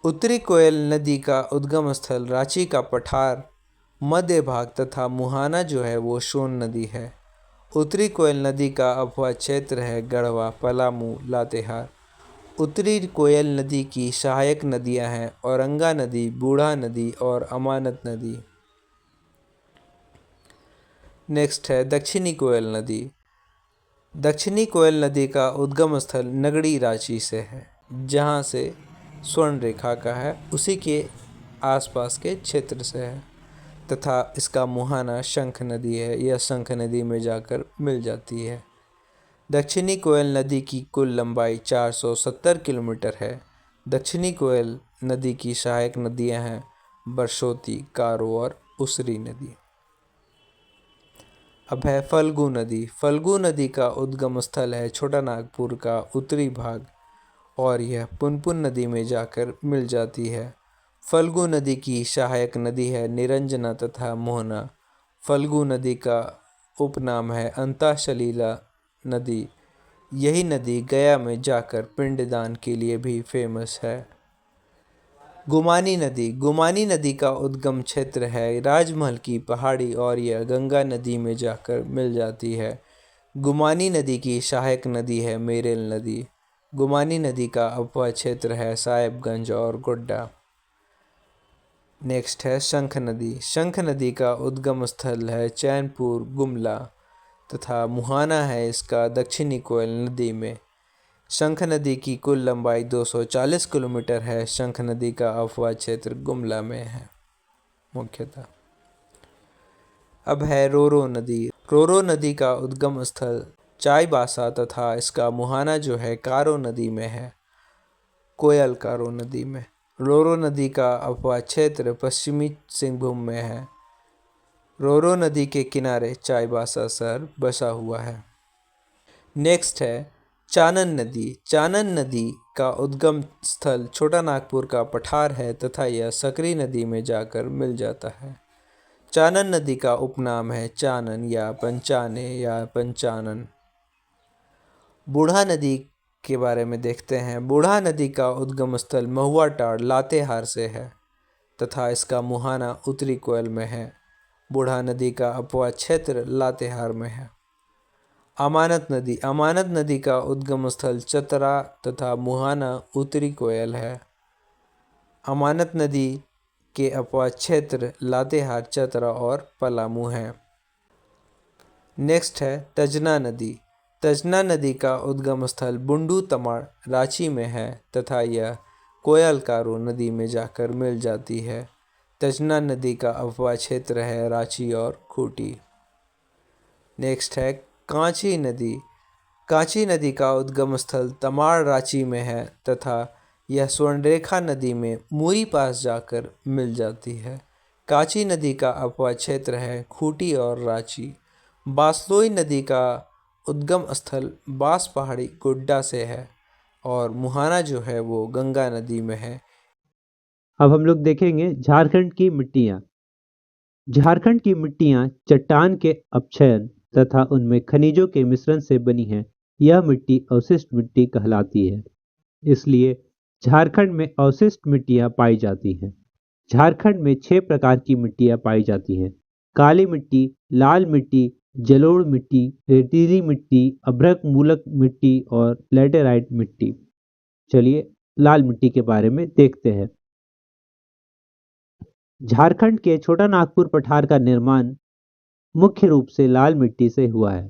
उत्तरी कोयल नदी का उद्गम स्थल रांची का पठार, मध्य भाग तथा मुहाना जो है वो सोन नदी है। उत्तरी कोयल नदी का अपवाह क्षेत्र है गढ़वा, पलामू, लातेहार। उत्तरी कोयल नदी की सहायक नदियां हैं औरंगा नदी, बूढ़ा नदी और अमानत नदी। नेक्स्ट है दक्षिणी कोयल नदी। दक्षिणी कोयल नदी का उद्गम स्थल नगड़ी रांची से है, जहां से स्वर्ण रेखा का है, उसी के आसपास के क्षेत्र से है तथा इसका मुहाना शंख नदी है। यह शंख नदी में जाकर मिल जाती है। दक्षिणी कोयल नदी की कुल लंबाई 470 किलोमीटर है। दक्षिणी कोयल नदी की सहायक नदियां हैं बरसोती, कारो और उसरी नदी। अब है फल्गु नदी। फल्गु नदी का उद्गम स्थल है छोटा नागपुर का उत्तरी भाग और यह पुनपुन नदी में जाकर मिल जाती है। फल्गु नदी की सहायक नदी है निरंजना तथा मोहना। फल्गु नदी का उपनाम है अंताशलीला नदी। यही नदी गया में जाकर पिंडदान के लिए भी फेमस है। गुमानी नदी का उद्गम क्षेत्र है राजमहल की पहाड़ी और यह गंगा नदी में जाकर मिल जाती है। गुमानी नदी की सहायक नदी है मेरेल नदी। गुमानी नदी का अपवाह क्षेत्र है साहेबगंज और गोड्डा। नेक्स्ट है शंख नदी का उद्गम स्थल है चैनपुर गुमला तथा मुहाना है इसका दक्षिणी कोयल नदी में। शंख नदी की कुल लंबाई 240 किलोमीटर है। शंख नदी का अपवाह क्षेत्र गुमला में है मुख्यतः। अब है रोरो नदी का उद्गम स्थल चाईबासा तथा इसका मुहाना जो है कारो नदी में है, कोयल कारो नदी में। रोरो नदी का अपवाह क्षेत्र पश्चिमी सिंहभूम में है। रोरो नदी के किनारे चाईबासा शहर बसा हुआ है। नेक्स्ट है चानन नदी का उद्गम स्थल छोटा नागपुर का पठार है तथा यह सकरी नदी में जाकर मिल जाता है। चानन नदी का उपनाम है चानन या पंचाने या पंचानन। बूढ़ा नदी के बारे में देखते हैं। बूढ़ा नदी का उद्गम स्थल महुआ टाड़ लातेहार से है तथा इसका मुहाना उत्तरी कोयल में है। बूढ़ा नदी का अपवाह क्षेत्र लातेहार में है। अमानत नदी का उद्गम स्थल चतरा तथा मुहाना उत्तरी कोयल है। अमानत नदी के अपवाह क्षेत्र लातेहार, चतरा और पलामू हैं। नेक्स्ट है तजना नदी का उद्गम स्थल बुंडू तमाड़ रांची में है तथा यह कोयल कारो नदी में जाकर मिल जाती है। तजना नदी का अपवाह क्षेत्र है रांची और खूंटी। नेक्स्ट है कांची नदी का उद्गम स्थल तमाड़ रांची में है तथा यह स्वर्णरेखा नदी में मूरी पास जाकर मिल जाती है। कांची नदी का अपवाह क्षेत्र है खूंटी और रांची। बासलोई नदी का उद्गम स्थल बास पहाड़ी गोड्डा से है और मुहाना जो है वो गंगा नदी में है। अब हम लोग देखेंगे झारखंड की मिट्टियाँ। झारखंड की मिट्टियाँ चट्टान के अपक्षयन तथा उनमें खनिजों के मिश्रण से बनी है। यह मिट्टी अवशिष्ट मिट्टी कहलाती है, इसलिए झारखंड में अवशिष्ट मिट्टियाँ पाई जाती हैं। झारखंड में 6 प्रकार की मिट्टियाँ पाई जाती हैं: काली मिट्टी, लाल मिट्टी, जलोढ़ मिट्टी, रेतीली मिट्टी, अभ्रक मूलक मिट्टी और लैटेराइट मिट्टी। चलिए लाल मिट्टी के बारे में देखते हैं। झारखंड के छोटा नागपुर पठार का निर्माण मुख्य रूप से लाल मिट्टी से हुआ है।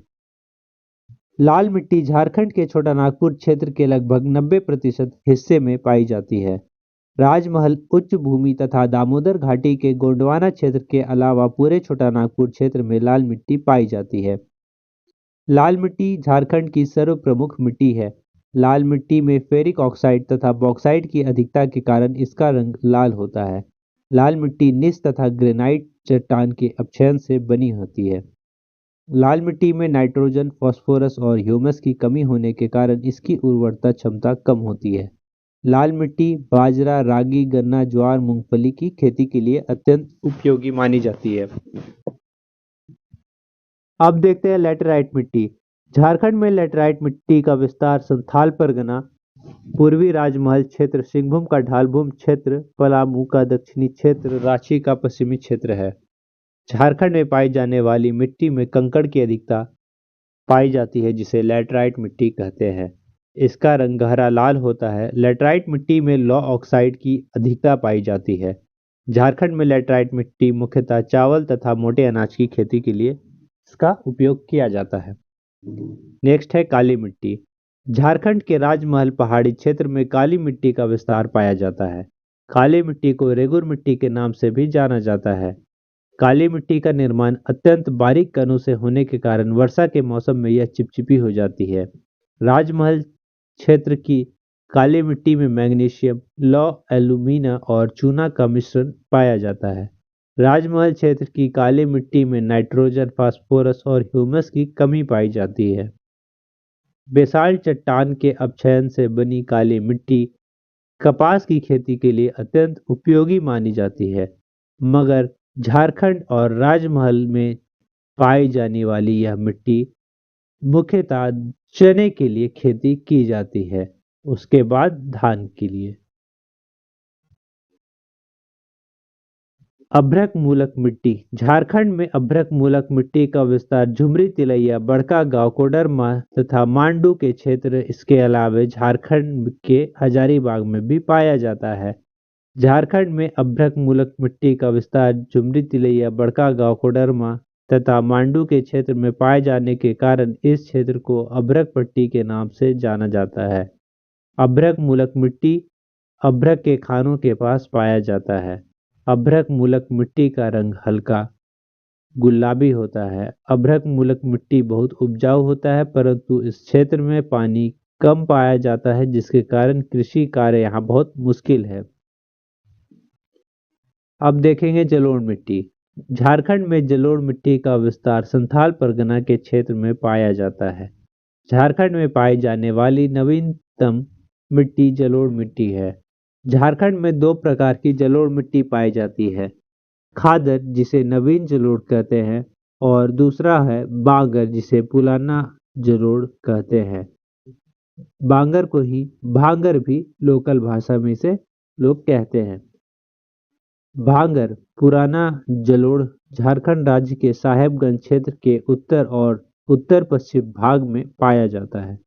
लाल मिट्टी झारखंड के छोटा नागपुर क्षेत्र के लगभग 90% हिस्से में पाई जाती है। राजमहल उच्च भूमि तथा दामोदर घाटी के गोंडवाना क्षेत्र के अलावा पूरे छोटा नागपुर क्षेत्र में लाल मिट्टी पाई जाती है। लाल मिट्टी झारखंड की सर्व प्रमुख मिट्टी है। लाल मिट्टी में फेरिक ऑक्साइड तथा बॉक्साइट की अधिकता के कारण इसका रंग लाल होता है। लाल मिट्टी निस तथा ग्रेनाइट चट्टान के अपक्षयन से बनी होती है। लाल मिट्टी में नाइट्रोजन, फास्फोरस और ह्यूमस की कमी होने के कारण इसकी उर्वरता क्षमता कम होती है। लाल मिट्टी बाजरा, रागी, गन्ना, ज्वार, मूंगफली की खेती के लिए अत्यंत उपयोगी मानी जाती है। अब देखते हैं लैटेराइट मिट्टी। झारखंड में लैटेराइट मिट्टी का विस्तार संथाल परगना, पूर्वी राजमहल क्षेत्र, सिंहभूम का ढालभूम क्षेत्र, पलामू का दक्षिणी क्षेत्र, रांची का पश्चिमी क्षेत्र है। झारखंड में पाई जाने वाली मिट्टी में कंकड़ की अधिकता पाई जाती है जिसे लैटेराइट मिट्टी कहते हैं। इसका रंग गहरा लाल होता है। लैटेराइट मिट्टी में लौ ऑक्साइड की अधिकता पाई जाती है। झारखंड में लैटेराइट मिट्टी मुख्यतः चावल तथा मोटे अनाज की खेती के लिए इसका उपयोग किया जाता है। नेक्स्ट है काली मिट्टी। झारखंड के राजमहल पहाड़ी क्षेत्र में काली मिट्टी का विस्तार पाया जाता है। काली मिट्टी को रेगुर मिट्टी के नाम से भी जाना जाता है। काली मिट्टी का निर्माण अत्यंत बारीक कणों से होने के कारण वर्षा के मौसम में यह चिपचिपी हो जाती है। राजमहल क्षेत्र की काली मिट्टी में मैग्नीशियम, लौ, एल्यूमिना और चूना का मिश्रण पाया जाता है। राजमहल क्षेत्र की काली मिट्टी में नाइट्रोजन, फास्फोरस और ह्यूमस की कमी पाई जाती है। बेसाल्ट चट्टान के अपक्षयन से बनी काली मिट्टी कपास की खेती के लिए अत्यंत उपयोगी मानी जाती है, मगर झारखंड और राजमहल में पाई जाने वाली यह मिट्टी मुख्यतः चने के लिए खेती की जाती है, उसके बाद धान के लिए। अभ्रक मूलक मिट्टी। झारखंड में अभ्रक मूलक मिट्टी का विस्तार झुमरी, तिलैया, बड़का गांव, कोडरमा तथा मांडू के क्षेत्र, इसके अलावे झारखंड के हजारीबाग में भी पाया जाता है। झारखंड में अभ्रक मूलक मिट्टी का विस्तार झुमरी, तिलैया, बड़का गांव, कोडरमा तथा मांडू के क्षेत्र में पाए जाने के कारण इस क्षेत्र को अभ्रक पट्टी के नाम से जाना जाता है। अभ्रक मूलक मिट्टी अभ्रक के खानों के पास पाया जाता है। अभ्रक मूलक मिट्टी का रंग हल्का गुलाबी होता है। अभ्रक मूलक मिट्टी बहुत उपजाऊ होता है, परंतु इस क्षेत्र में पानी कम पाया जाता है, जिसके कारण कृषि कार्य यहाँ बहुत मुश्किल है। अब देखेंगे जलोढ़ मिट्टी। झारखंड में जलोढ़ मिट्टी का विस्तार संथाल परगना के क्षेत्र में पाया जाता है। झारखंड में पाई जाने वाली नवीनतम मिट्टी जलोढ़ मिट्टी है। झारखंड में दो प्रकार की जलोढ़ मिट्टी पाई जाती है, खादर जिसे नवीन जलोढ़ कहते हैं और दूसरा है बांगर जिसे पुराना जलोढ़ कहते हैं। बांगर को ही भांगर भी लोकल भाषा में से लोग कहते हैं। भांगर पुराना जलोढ़ झारखंड राज्य के साहेबगंज क्षेत्र के उत्तर और उत्तर पश्चिम भाग में पाया जाता है।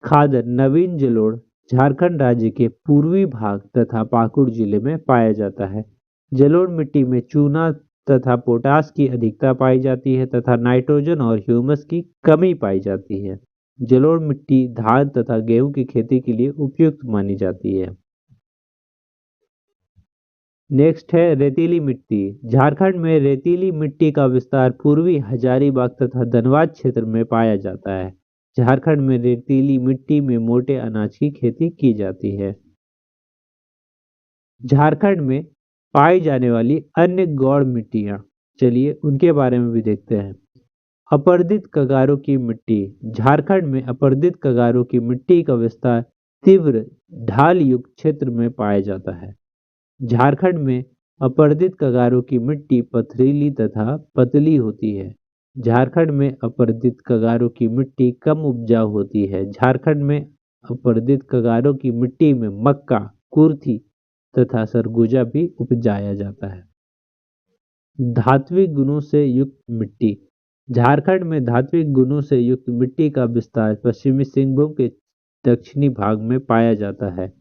खादर नवीन जलोढ़ झारखंड राज्य के पूर्वी भाग तथा पाकुड़ जिले में पाया जाता है। जलोढ़ मिट्टी में चूना तथा पोटास की अधिकता पाई जाती है तथा नाइट्रोजन और ह्यूमस की कमी पाई जाती है। जलोढ़ मिट्टी धान तथा गेहूं की खेती के लिए उपयुक्त मानी जाती है। नेक्स्ट है रेतीली मिट्टी। झारखंड में रेतीली मिट्टी का विस्तार पूर्वी हजारीबाग तथा धनबाद क्षेत्र में पाया जाता है। झारखंड में रेतीली मिट्टी में मोटे अनाज की खेती की जाती है। झारखंड में पाई जाने वाली अन्य गौड़ मिट्टियां, चलिए उनके बारे में भी देखते हैं। अपरदित कगारों की मिट्टी। झारखंड में अपरदित कगारों की मिट्टी का विस्तार तीव्र ढाल युक्त क्षेत्र में पाया जाता है। झारखंड में अपरदित कगारों की मिट्टी पथरीली तथा पतली होती है। झारखंड में अपरदित कगारों की मिट्टी कम उपजाऊ होती है। झारखंड में अपरदित कगारों की मिट्टी में मक्का, कुर्थी तथा सरगुजा भी उपजाया जाता है। धात्विक गुणों से युक्त मिट्टी। झारखंड में धात्विक गुणों से युक्त मिट्टी का विस्तार पश्चिमी सिंहभूम के दक्षिणी भाग में पाया जाता है।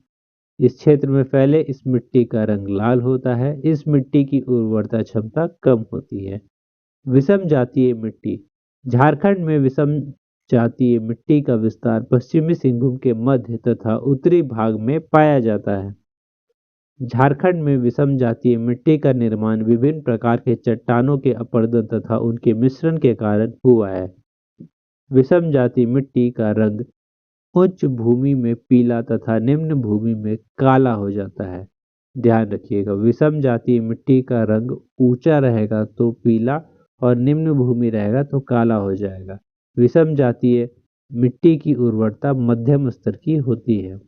इस क्षेत्र में फैले इस मिट्टी का रंग लाल होता है। इस मिट्टी की उर्वरता क्षमता कम होती है। विषम जातीय मिट्टी। झारखंड में विषम जातीय मिट्टी का विस्तार पश्चिमी सिंहभूम के मध्य तथा उत्तरी भाग में पाया जाता है। झारखंड में विषम जातीय मिट्टी का निर्माण विभिन्न प्रकार के चट्टानों के अपरदन तथा उनके मिश्रण के कारण हुआ है। विषम जातीय मिट्टी का रंग उच्च भूमि में पीला तथा निम्न भूमि में काला हो जाता है। ध्यान रखिएगा, विषम जातीय मिट्टी का रंग ऊंचा रहेगा तो पीला और निम्न भूमि रहेगा तो काला हो जाएगा। विषम जातीय मिट्टी की उर्वरता मध्यम स्तर की होती है।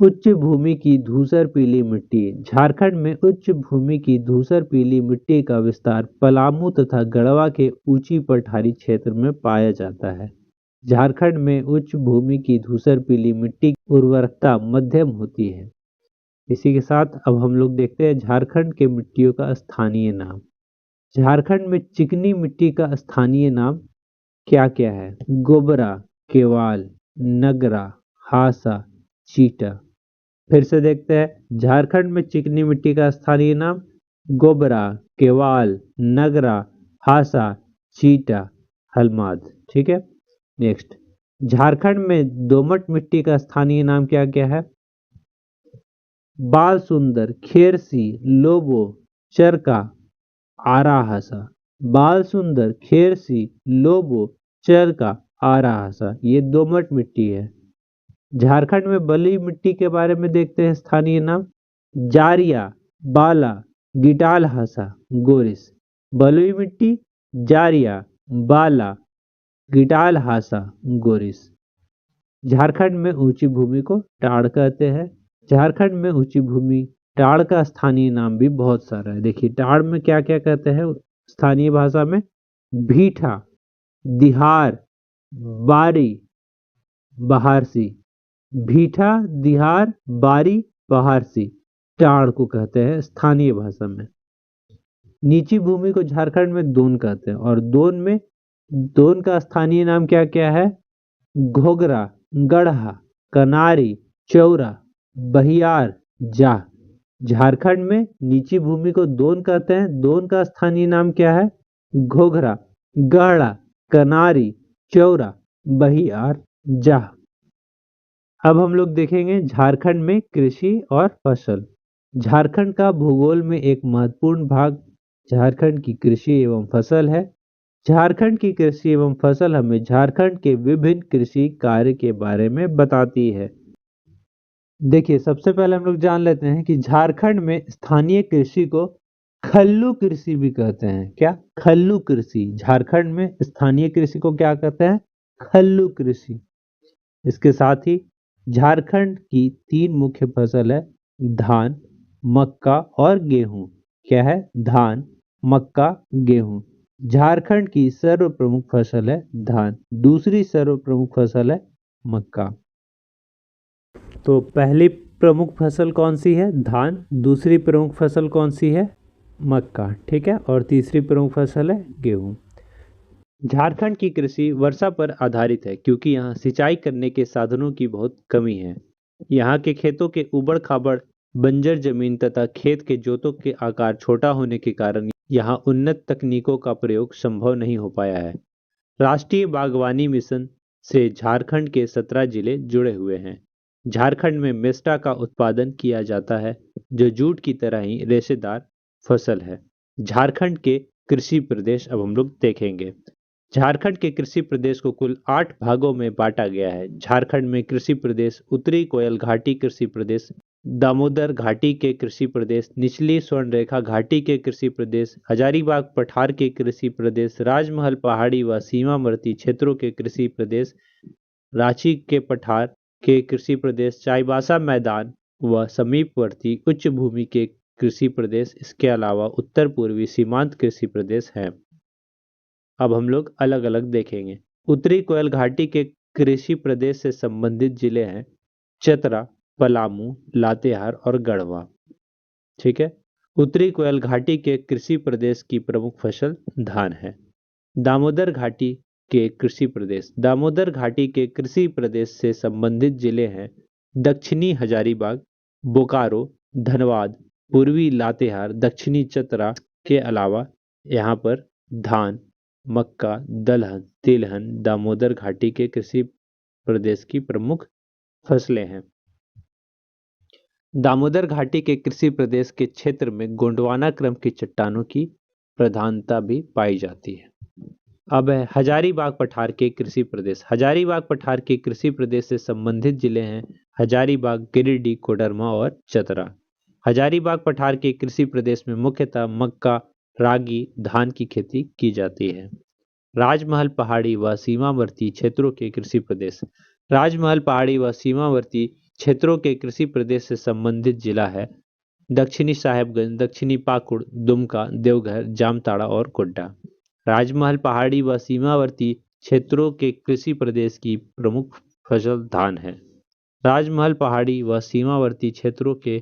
उच्च भूमि की धूसर पीली मिट्टी। झारखंड में उच्च भूमि की धूसर पीली मिट्टी का विस्तार पलामू तथा गढ़वा के ऊंची पठारी क्षेत्र में पाया जाता है। झारखंड में उच्च भूमि की धूसर पीली मिट्टी की उर्वरकता मध्यम होती है। इसी के साथ अब हम लोग देखते हैं झारखंड के मिट्टियों का स्थानीय नाम। झारखंड में चिकनी मिट्टी का स्थानीय नाम क्या क्या है? गोबरा, केवाल, नगरा, हासा, चीटा। फिर से देखते हैं, झारखंड में चिकनी मिट्टी का स्थानीय नाम गोबरा, केवाल, नगरा, हासा, चीटा, हलमाद। ठीक है। नेक्स्ट, झारखंड में दोमट मिट्टी का स्थानीय नाम क्या क्या है? बाल सुंदर, खेरसी, लोबो, चरका, आराहासा। बाल सुंदर, खेरसी, लोबो, चरका, आराहासा, ये दोमट मिट्टी है। झारखंड में बलुई मिट्टी के बारे में देखते हैं स्थानीय नाम जारिया, बाला, गिटाल हासा, गोरिस। बलुई मिट्टी जारिया, बाला, गिटाल हासा, गोरिस। झारखंड में ऊंची भूमि को टाड़ कहते हैं। झारखंड में ऊंची भूमि टाड़ का स्थानीय नाम भी बहुत सारा है। देखिए टाड़ में क्या क्या कहते हैं स्थानीय भाषा में, भीठा, दिहार, बारी, बहारसी। भीठा, दिहार, बारी, बहारसी टाड़ को कहते हैं स्थानीय भाषा में। नीची भूमि को झारखंड में दोन कहते हैं, और दोन का स्थानीय नाम क्या क्या है, घोगरा, गढ़ा, कनारी, चौरा, बहियार, जा। झारखंड में नीची भूमि को दोन कहते हैं, दोन का स्थानीय नाम क्या है, घोघरा, गढ़ा, कनारी, चौरा, बहियार, जा। अब हम लोग देखेंगे झारखंड में कृषि और फसल। झारखंड का भूगोल में एक महत्वपूर्ण भाग झारखंड की कृषि एवं फसल है। झारखंड की कृषि एवं फसल हमें झारखंड के विभिन्न कृषि कार्य के बारे में बताती है। देखिए सबसे पहले हम लोग जान लेते हैं कि झारखंड में स्थानीय कृषि को खल्लू कृषि भी कहते हैं। क्या, खल्लू कृषि। झारखंड में स्थानीय कृषि को क्या कहते हैं, खल्लू कृषि। इसके साथ ही झारखंड की 3 मुख्य फसल है, धान, मक्का और गेहूं। क्या है, धान, मक्का, गेहूं। झारखंड की सर्व प्रमुख फसल है धान, दूसरी सर्व प्रमुख फसल है मक्का। तो पहली प्रमुख फसल कौन सी है, धान। दूसरी प्रमुख फसल कौन सी है, मक्का, ठीक है। और तीसरी प्रमुख फसल है गेहूं। झारखंड की कृषि वर्षा पर आधारित है क्योंकि यहाँ सिंचाई करने के साधनों की बहुत कमी है। यहाँ के खेतों के उबड़ खाबड़ बंजर जमीन तथा खेत के जोतों के आकार छोटा होने के कारण यहाँ उन्नत तकनीकों का प्रयोग संभव नहीं हो पाया है। राष्ट्रीय बागवानी मिशन से झारखंड के 17 जिले जुड़े हुए हैं। झारखंड में मेस्टा का उत्पादन किया जाता है जो जूट की तरह ही रेशेदार फसल है। झारखंड के कृषि प्रदेश अब हम लोग देखेंगे। झारखंड के कृषि प्रदेश को कुल 8 भागों में बांटा गया है। झारखंड में कृषि प्रदेश उत्तरी कोयल घाटी कृषि प्रदेश, दामोदर घाटी के कृषि प्रदेश, निचली स्वर्णरेखा घाटी के कृषि प्रदेश, हजारीबाग पठार के कृषि प्रदेश, राजमहल पहाड़ी व सीमावर्ती क्षेत्रों के कृषि प्रदेश, रांची के पठार के कृषि प्रदेश, चाईबासा मैदान व समीपवर्ती उच्च भूमि के कृषि प्रदेश, इसके अलावा उत्तर पूर्वी सीमांत कृषि प्रदेश हैं। अब हम लोग अलग अलग देखेंगे। उत्तरी कोयल घाटी के कृषि प्रदेश से संबंधित जिले हैं चतरा, पलामू, लातेहार और गढ़वा, ठीक है। उत्तरी कोयल घाटी के कृषि प्रदेश की प्रमुख फसल धान है। दामोदर घाटी के कृषि प्रदेश, दामोदर घाटी के कृषि प्रदेश से संबंधित जिले हैं दक्षिणी हजारीबाग, बोकारो, धनबाद, पूर्वी लातेहार, दक्षिणी चतरा के अलावा यहाँ पर धान, मक्का, दलहन, तिलहन दामोदर घाटी के कृषि प्रदेश की प्रमुख फसलें हैं। दामोदर घाटी के कृषि प्रदेश के क्षेत्र में गोंडवाना क्रम की चट्टानों की प्रधानता भी पाई जाती है। अब है हजारीबाग पठार के कृषि प्रदेश। हजारीबाग पठार के कृषि प्रदेश से संबंधित जिले हैं हजारीबाग, गिरिडीह, कोडरमा और चतरा। हजारीबाग पठार के कृषि प्रदेश में मुख्यतः मक्का, रागी, धान की खेती की जाती है। राजमहल पहाड़ी व सीमावर्ती क्षेत्रों के कृषि प्रदेश। राजमहल पहाड़ी व सीमावर्ती क्षेत्रों के कृषि प्रदेश से संबंधित जिला है दक्षिणी साहेबगंज, दक्षिणी पाकुड़, दुमका, देवघर, जामताड़ा और गोड्डा। राजमहल पहाड़ी व सीमावर्ती क्षेत्रों के कृषि प्रदेश की प्रमुख फसल धान है। राजमहल पहाड़ी व सीमावर्ती क्षेत्रों के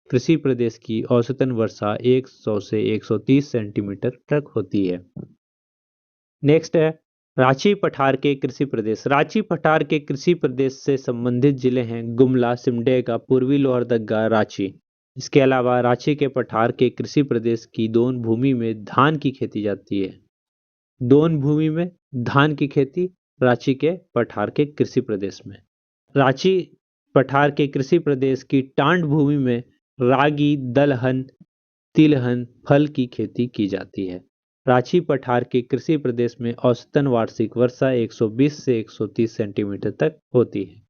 कृषि प्रदेश की औसतन वर्षा 100 से 130 सेंटीमीटर तक होती है। नेक्स्ट है रांची पठार के कृषि प्रदेश। रांची पठार के कृषि प्रदेश से संबंधित जिले हैं गुमला, सिमडेगा, पूर्वी लोहरदगा, रांची। इसके अलावा रांची के पठार के कृषि प्रदेश की दोन भूमि में धान की खेती जाती है। दोन भूमि में धान की खेती रांची के पठार के कृषि प्रदेश में। रांची पठार के कृषि प्रदेश की टांड भूमि में रागी, दलहन, तिलहन फल की खेती की जाती है। रांची पठार के कृषि प्रदेश में औसतन वार्षिक वर्षा 120 से 130 सेंटीमीटर तक होती है।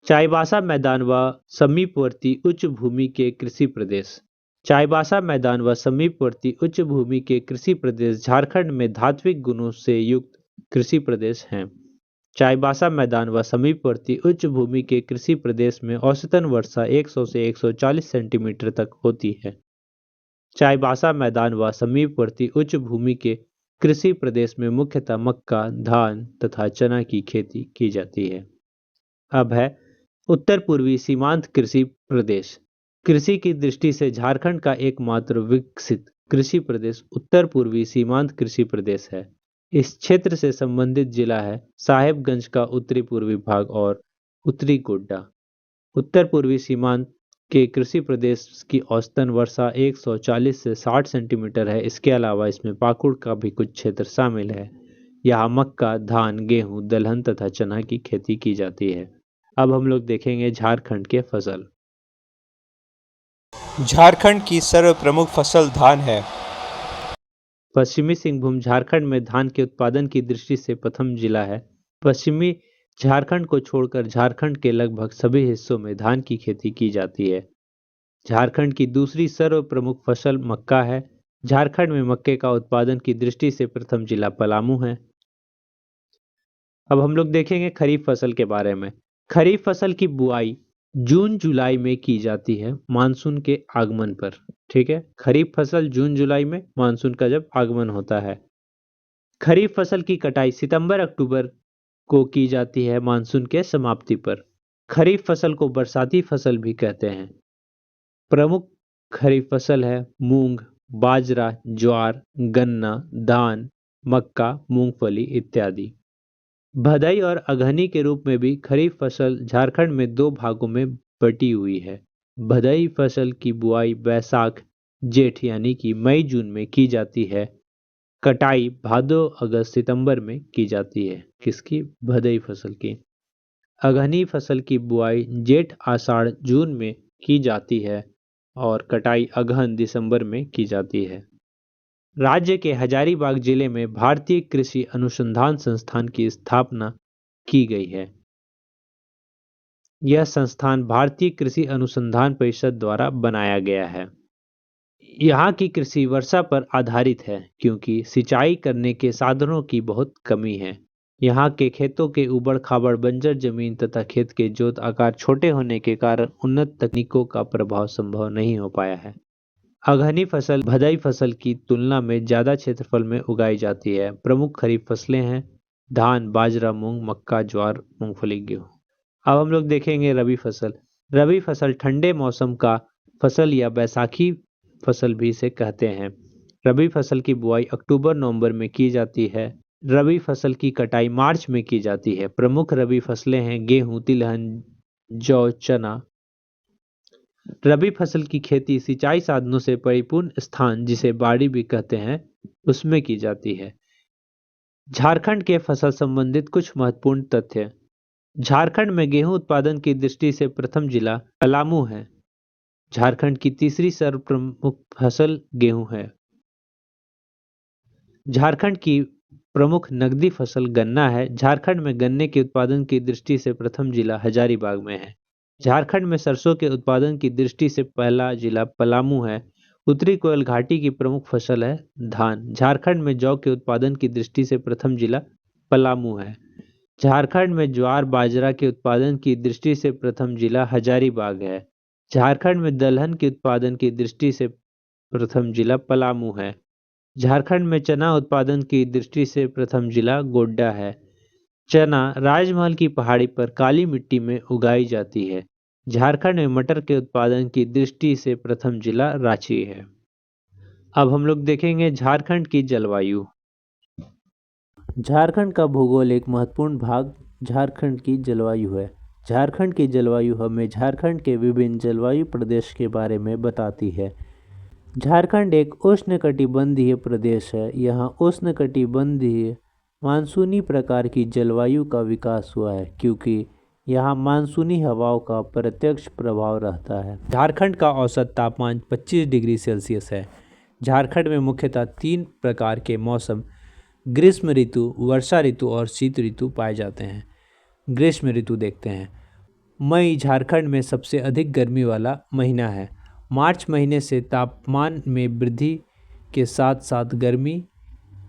चाईबासा मैदान व समीपवर्ती उच्च भूमि के कृषि प्रदेश। चाईबासा मैदान व समीपवर्ती उच्च भूमि के कृषि प्रदेश झारखंड में धात्विक गुणों से युक्त कृषि प्रदेश हैं। चाईबासा मैदान व समीपवर्ती उच्च भूमि के कृषि प्रदेश में औसतन वर्षा 100 से 140 सेंटीमीटर तक होती है। चाईबासा मैदान व समीपवर्ती उच्च भूमि के कृषि प्रदेश में मुख्यतः मक्का, धान तथा चना की खेती की जाती है। अब है उत्तर पूर्वी सीमांत कृषि प्रदेश। कृषि की दृष्टि से झारखंड का एकमात्र विकसित कृषि प्रदेश उत्तर पूर्वी सीमांत कृषि प्रदेश है। इस क्षेत्र से संबंधित जिला है साहेबगंज का उत्तरी पूर्वी भाग और उत्तरी गोड्डा। उत्तर पूर्वी सीमांत के कृषि प्रदेश की औसतन वर्षा 140 से 60 सेंटीमीटर है। इसके अलावा इसमें पाकुड़ का भी कुछ क्षेत्र शामिल है। यहाँ मक्का, धान, गेहूं, दलहन तथा चना की खेती की जाती है। अब हम लोग देखेंगे झारखंड के फसल। झारखंड की सर्व प्रमुख फसल धान है। पश्चिमी सिंहभूम झारखंड में धान के उत्पादन की दृष्टि से प्रथम जिला है। पश्चिमी झारखंड को छोड़कर झारखंड के लगभग सभी हिस्सों में धान की खेती की जाती है। झारखंड की दूसरी सर्व प्रमुख फसल मक्का है। झारखंड में मक्के का उत्पादन की दृष्टि से प्रथम जिला पलामू है। अब हम लोग देखेंगे खरीफ फसल के बारे में। खरीफ फसल की बुआई जून जुलाई में की जाती है मानसून के आगमन पर। ठीक है, खरीफ फसल जून जुलाई में मानसून का जब आगमन होता है। खरीफ फसल की कटाई सितंबर अक्टूबर को की जाती है मानसून के समाप्ति पर। खरीफ फसल को बरसाती फसल भी कहते हैं। प्रमुख खरीफ फसल है मूंग, बाजरा, ज्वार, गन्ना, धान, मक्का, मूंगफली इत्यादि। भदई और अगहनी के रूप में भी खरीफ फसल झारखंड में दो भागों में बटी हुई है। भदई फसल की बुआई बैसाख जेठ यानी कि मई जून में की जाती है। कटाई भादो अगस्त सितंबर में की जाती है। किसकी? भदई फसल की। अगहनी फसल की बुआई जेठ आषाढ़ जून में की जाती है और कटाई अगहन दिसंबर में की जाती है। राज्य के हजारीबाग जिले में भारतीय कृषि अनुसंधान संस्थान की स्थापना की गई है। यह संस्थान भारतीय कृषि अनुसंधान परिषद द्वारा बनाया गया है। यहाँ की कृषि वर्षा पर आधारित है क्योंकि सिंचाई करने के साधनों की बहुत कमी है। यहाँ के खेतों के उबड़ खाबड़ बंजर जमीन तथा खेत के जोत आकार छोटे होने के कारण उन्नत तकनीकों का प्रभाव संभव नहीं हो पाया है। अगहनी फसल भदई फसल की तुलना में ज्यादा क्षेत्रफल में उगाई जाती है। प्रमुख खरीफ फसलें हैं धान, बाजरा, मूंग, मक्का, ज्वार, मूंगफली, गेहूं। अब हम लोग देखेंगे रबी फसल। रबी फसल ठंडे मौसम का फसल या बैसाखी फसल भी इसे कहते हैं। रबी फसल की बुआई अक्टूबर नवंबर में की जाती है। रबी फसल की कटाई मार्च में की जाती है। प्रमुख रबी फसलें हैं गेहूं, तिलहन, जौ, चना। रबी फसल की खेती सिंचाई साधनों से परिपूर्ण स्थान जिसे बाड़ी भी कहते हैं उसमें की जाती है। झारखंड के फसल संबंधित कुछ महत्वपूर्ण तथ्य। झारखंड में गेहूं उत्पादन की दृष्टि से प्रथम जिला पलामू है। झारखंड की तीसरी सर्वप्रमुख फसल गेहूं है। झारखंड की प्रमुख नकदी फसल गन्ना है। झारखंड में गन्ने के उत्पादन की दृष्टि से प्रथम जिला हजारीबाग में है। झारखंड में सरसों के उत्पादन की दृष्टि से पहला जिला पलामू है। उत्तरी कोयल घाटी की प्रमुख फसल है धान। झारखंड में जौ के उत्पादन की दृष्टि से प्रथम जिला पलामू है। झारखंड में ज्वार बाजरा के उत्पादन की दृष्टि से प्रथम जिला हजारीबाग है। झारखंड में दलहन के उत्पादन की दृष्टि से प्रथम जिला पलामू है। झारखंड में चना उत्पादन की दृष्टि से प्रथम जिला गोड्डा है। चना राजमहल की पहाड़ी पर काली मिट्टी में उगाई जाती है। झारखंड में मटर के उत्पादन की दृष्टि से प्रथम जिला रांची है। अब हम लोग देखेंगे झारखंड की जलवायु। झारखंड का भूगोल एक महत्वपूर्ण भाग झारखंड की जलवायु है। झारखंड की जलवायु हमें झारखंड के विभिन्न जलवायु प्रदेश के बारे में बताती है। झारखंड एक उष्णकटिबंधीय प्रदेश है। यहाँ उष्णकटिबंधीय मानसूनी प्रकार की जलवायु का विकास हुआ है क्योंकि यहाँ मानसूनी हवाओं का प्रत्यक्ष प्रभाव रहता है। झारखंड का औसत तापमान 25 डिग्री सेल्सियस है। झारखंड में मुख्यतः 3 प्रकार के मौसम ग्रीष्म ऋतु, वर्षा ऋतु और शीत ऋतु पाए जाते हैं। ग्रीष्म ऋतु देखते हैं। मई झारखंड में सबसे अधिक गर्मी वाला महीना है। मार्च महीने से तापमान में वृद्धि के साथ साथ गर्मी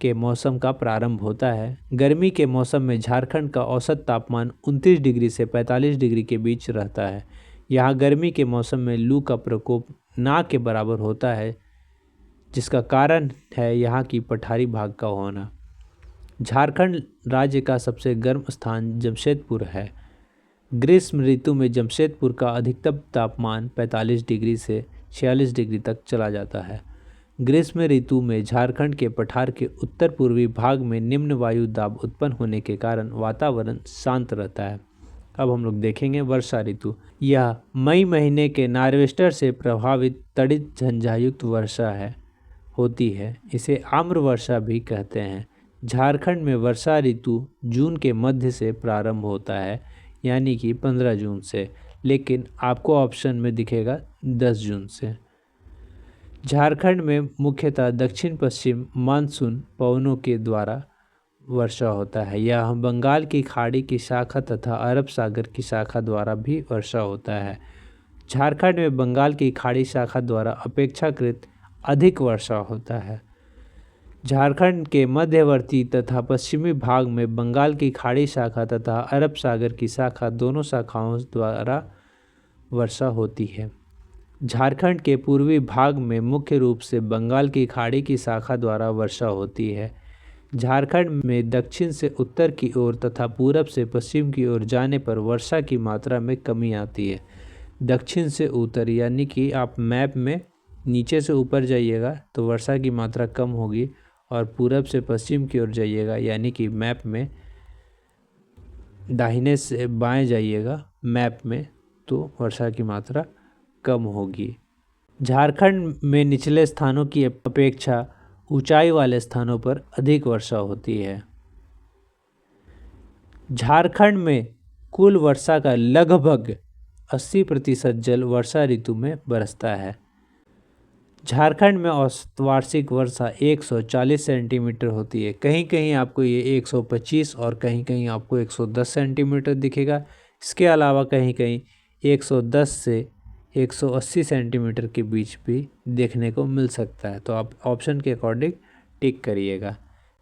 के मौसम का प्रारंभ होता है। गर्मी के मौसम में झारखंड का औसत तापमान 29 डिग्री से 45 डिग्री के बीच रहता है। यहाँ गर्मी के मौसम में लू का प्रकोप ना के बराबर होता है, जिसका कारण है यहाँ की पठारी भाग का होना। झारखंड राज्य का सबसे गर्म स्थान जमशेदपुर है। ग्रीष्म ऋतु में जमशेदपुर का अधिकतम तापमान 45 डिग्री से 46 डिग्री तक चला जाता है। ग्रीष्म ऋतु में झारखंड के पठार के उत्तर पूर्वी भाग में निम्न वायु दाब उत्पन्न होने के कारण वातावरण शांत रहता है। अब हम लोग देखेंगे वर्षा ऋतु। यह मई महीने के नार्वेस्टर से प्रभावित तड़ित झंझायुक्त वर्षा होती है। इसे आम्र वर्षा भी कहते हैं। झारखंड में वर्षा ऋतु जून के मध्य से प्रारंभ होता है, यानी कि 15 जून से, लेकिन आपको ऑप्शन में दिखेगा 10 जून से। झारखंड में मुख्यतः दक्षिण पश्चिम मानसून पवनों के द्वारा वर्षा होता है। यह बंगाल की खाड़ी की शाखा तथा अरब सागर की शाखा द्वारा भी वर्षा होता है। झारखंड में बंगाल की खाड़ी शाखा द्वारा अपेक्षाकृत अधिक वर्षा होता है। झारखंड के मध्यवर्ती तथा पश्चिमी भाग में बंगाल की खाड़ी शाखा तथा अरब सागर की शाखा दोनों शाखाओं द्वारा वर्षा होती है। झारखंड के पूर्वी भाग में मुख्य रूप से बंगाल की खाड़ी की शाखा द्वारा वर्षा होती है। झारखंड में दक्षिण से उत्तर की ओर तथा पूरब से पश्चिम की ओर जाने पर वर्षा की मात्रा में कमी आती है। दक्षिण से उत्तर यानी कि आप मैप में नीचे से ऊपर जाइएगा तो वर्षा की मात्रा कम होगी, और पूरब से पश्चिम की ओर जाइएगा यानी कि मैप में दाहिने से बाएं जाइएगा मैप में तो वर्षा की मात्रा कम होगी। झारखंड में निचले स्थानों की अपेक्षा ऊंचाई वाले स्थानों पर अधिक वर्षा होती है। झारखंड में कुल वर्षा का लगभग 80% जल वर्षा ऋतु में बरसता है। झारखंड में औसत वार्षिक वर्षा 140 सेंटीमीटर होती है। कहीं कहीं आपको ये 125 और कहीं कहीं आपको 110 सेंटीमीटर दिखेगा। इसके अलावा कहीं कहीं 110 से 180 सेंटीमीटर के बीच भी देखने को मिल सकता है, तो आप ऑप्शन के अकॉर्डिंग टिक करिएगा।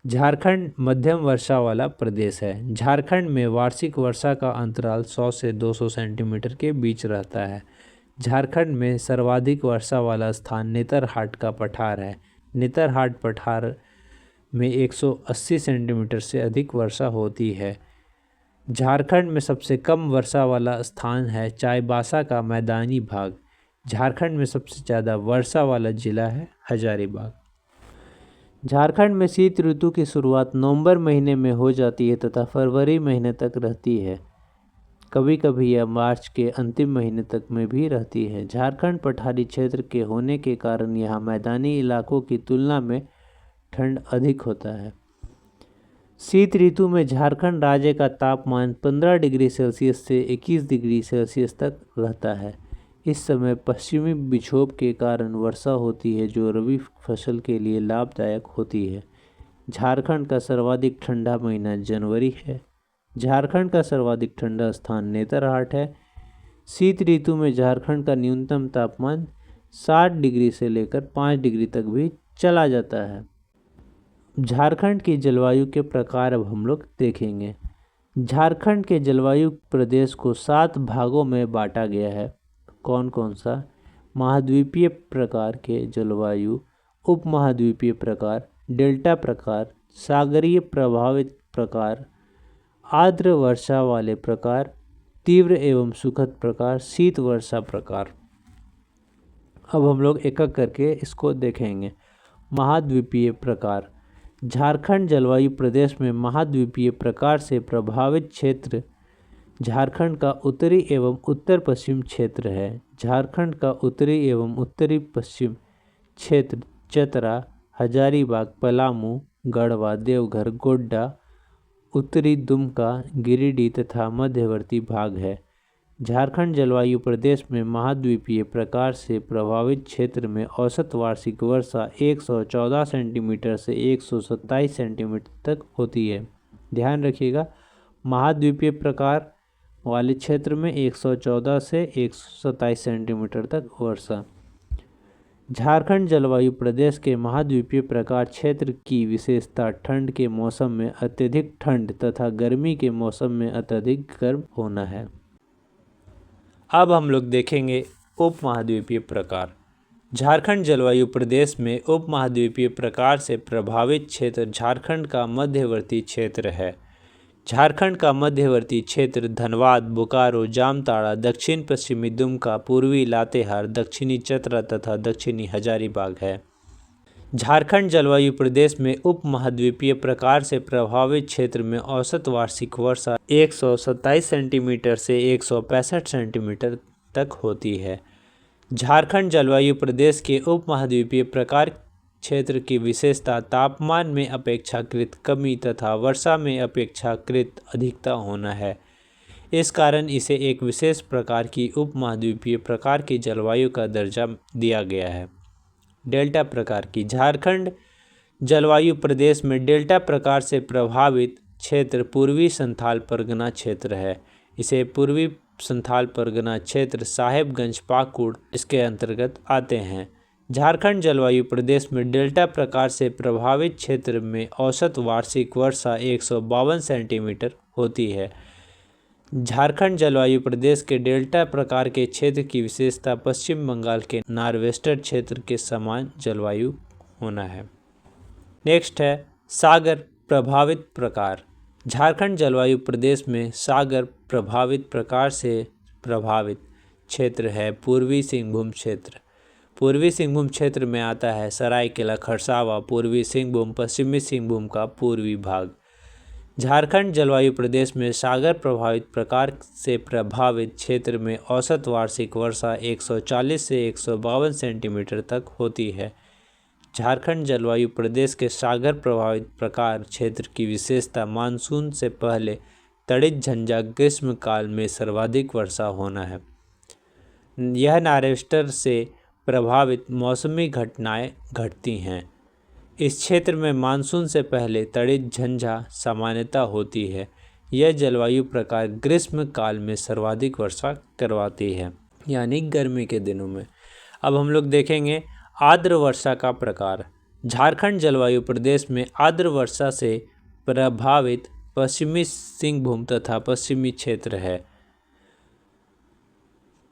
झारखंड मध्यम वर्षा वाला प्रदेश है। झारखंड में वार्षिक वर्षा का अंतराल 100 से 200 सेंटीमीटर के बीच रहता है। झारखंड में सर्वाधिक वर्षा वाला स्थान नेतरहाट का पठार है। नेतरहाट पठार में 180 सेंटीमीटर से अधिक वर्षा होती है। झारखंड में सबसे कम वर्षा वाला स्थान है चाईबासा का मैदानी भाग। झारखंड में सबसे ज़्यादा वर्षा वाला जिला है हजारीबाग। झारखंड में शीत ऋतु की शुरुआत नवंबर महीने में हो जाती है तथा फरवरी महीने तक रहती है। कभी कभी यह मार्च के अंतिम महीने तक में भी रहती है। झारखंड पठारी क्षेत्र के होने के कारण यहाँ मैदानी इलाकों की तुलना में ठंड अधिक होता है। शीत ऋतु में झारखंड राज्य का तापमान 15 डिग्री सेल्सियस से 21 डिग्री सेल्सियस तक रहता है। इस समय पश्चिमी विक्षोभ के कारण वर्षा होती है जो रबी फसल के लिए लाभदायक होती है। झारखंड का सर्वाधिक ठंडा महीना जनवरी है। झारखंड का सर्वाधिक ठंडा स्थान नेतरहाट है। शीत ऋतु में झारखंड का न्यूनतम तापमान 60 डिग्री से लेकर 5 डिग्री तक भी चला जाता है। झारखंड की जलवायु के प्रकार अब हम लोग देखेंगे। झारखंड के जलवायु प्रदेश को 7 भागों में बांटा गया है। कौन कौन सा? महाद्वीपीय प्रकार के जलवायु, उपमहाद्वीपीय प्रकार, डेल्टा प्रकार, सागरीय प्रभावित प्रकार, आर्द्र वर्षा वाले प्रकार, तीव्र एवं सुखद प्रकार, शीत वर्षा प्रकार। अब हम लोग एक एक करके इसको देखेंगे। महाद्वीपीय प्रकार। झारखंड जलवायु प्रदेश में महाद्वीपीय प्रकार से प्रभावित क्षेत्र झारखंड का उत्तरी एवं उत्तर पश्चिम क्षेत्र है। झारखंड का उत्तरी एवं उत्तरी पश्चिम क्षेत्र चतरा, हजारीबाग, पलामू, गढ़वा, देवघर, गोड्डा, उत्तरी दुमका, गिरिडीह तथा मध्यवर्ती भाग है। झारखंड जलवायु प्रदेश में महाद्वीपीय प्रकार से प्रभावित क्षेत्र में औसत वार्षिक वर्षा 114 सेंटीमीटर से 127 सेंटीमीटर तक होती है। ध्यान रखिएगा, महाद्वीपीय प्रकार वाले क्षेत्र में 114 से 127 सेंटीमीटर तक वर्षा। झारखंड जलवायु प्रदेश के महाद्वीपीय प्रकार क्षेत्र की विशेषता ठंड के मौसम में अत्यधिक ठंड तथा गर्मी के मौसम में अत्यधिक गर्म होना है। अब हम लोग देखेंगे उपमहाद्वीपीय प्रकार। झारखंड जलवायु प्रदेश में उपमहाद्वीपीय प्रकार से प्रभावित क्षेत्र झारखंड का मध्यवर्ती क्षेत्र है। झारखंड का मध्यवर्ती क्षेत्र धनबाद, बोकारो, जामताड़ा, दक्षिण पश्चिमी दुमका, पूर्वी लातेहार, दक्षिणी चतरा तथा दक्षिणी हजारीबाग है। झारखंड जलवायु प्रदेश में उपमहाद्वीपीय प्रकार से प्रभावित क्षेत्र में औसत वार्षिक वर्षा 127 सेंटीमीटर से 165 सेंटीमीटर तक होती है। झारखंड जलवायु प्रदेश के उपमहाद्वीपीय प्रकार क्षेत्र की विशेषता तापमान में अपेक्षाकृत कमी तथा वर्षा में अपेक्षाकृत अधिकता होना है। इस कारण इसे एक विशेष प्रकार की उपमहाद्वीपीय प्रकार की जलवायु का दर्जा दिया गया है। डेल्टा प्रकार की। झारखंड जलवायु प्रदेश में डेल्टा प्रकार से प्रभावित क्षेत्र पूर्वी संथाल परगना क्षेत्र है। इसे पूर्वी संथाल परगना क्षेत्र, साहेबगंज, पाकुड़ इसके अंतर्गत आते हैं। झारखंड जलवायु प्रदेश में डेल्टा प्रकार से प्रभावित क्षेत्र में औसत वार्षिक वर्षा 152 सेंटीमीटर होती है। झारखंड जलवायु प्रदेश के डेल्टा प्रकार के क्षेत्र की विशेषता पश्चिम बंगाल के नॉर्थवेस्टर्न क्षेत्र के समान जलवायु होना है। नेक्स्ट है सागर प्रभावित प्रकार। झारखंड जलवायु प्रदेश में सागर प्रभावित प्रकार से प्रभावित क्षेत्र है पूर्वी सिंहभूम क्षेत्र। पूर्वी सिंहभूम क्षेत्र में आता है सरायकेला, खरसावा, पूर्वी सिंहभूम, पश्चिमी सिंहभूम का पूर्वी भाग। झारखंड जलवायु प्रदेश में सागर प्रभावित प्रकार से प्रभावित क्षेत्र में औसत वार्षिक वर्षा 140 से 152 सेंटीमीटर तक होती है। झारखंड जलवायु प्रदेश के सागर प्रभावित प्रकार क्षेत्र की विशेषता मानसून से पहले तड़ित झंझा ग्रीष्मकाल में सर्वाधिक वर्षा होना है। यह नॉर्थवेस्टर से प्रभावित मौसमी घटनाएं घटती हैं। इस क्षेत्र में मानसून से पहले तड़ित झंझा सामान्यता होती है। यह जलवायु प्रकार ग्रीष्म काल में सर्वाधिक वर्षा करवाती है, यानी गर्मी के दिनों में। अब हम लोग देखेंगे आर्द्र वर्षा का प्रकार। झारखंड जलवायु प्रदेश में आर्द्र वर्षा से प्रभावित पश्चिमी सिंहभूम तथा पश्चिमी क्षेत्र है।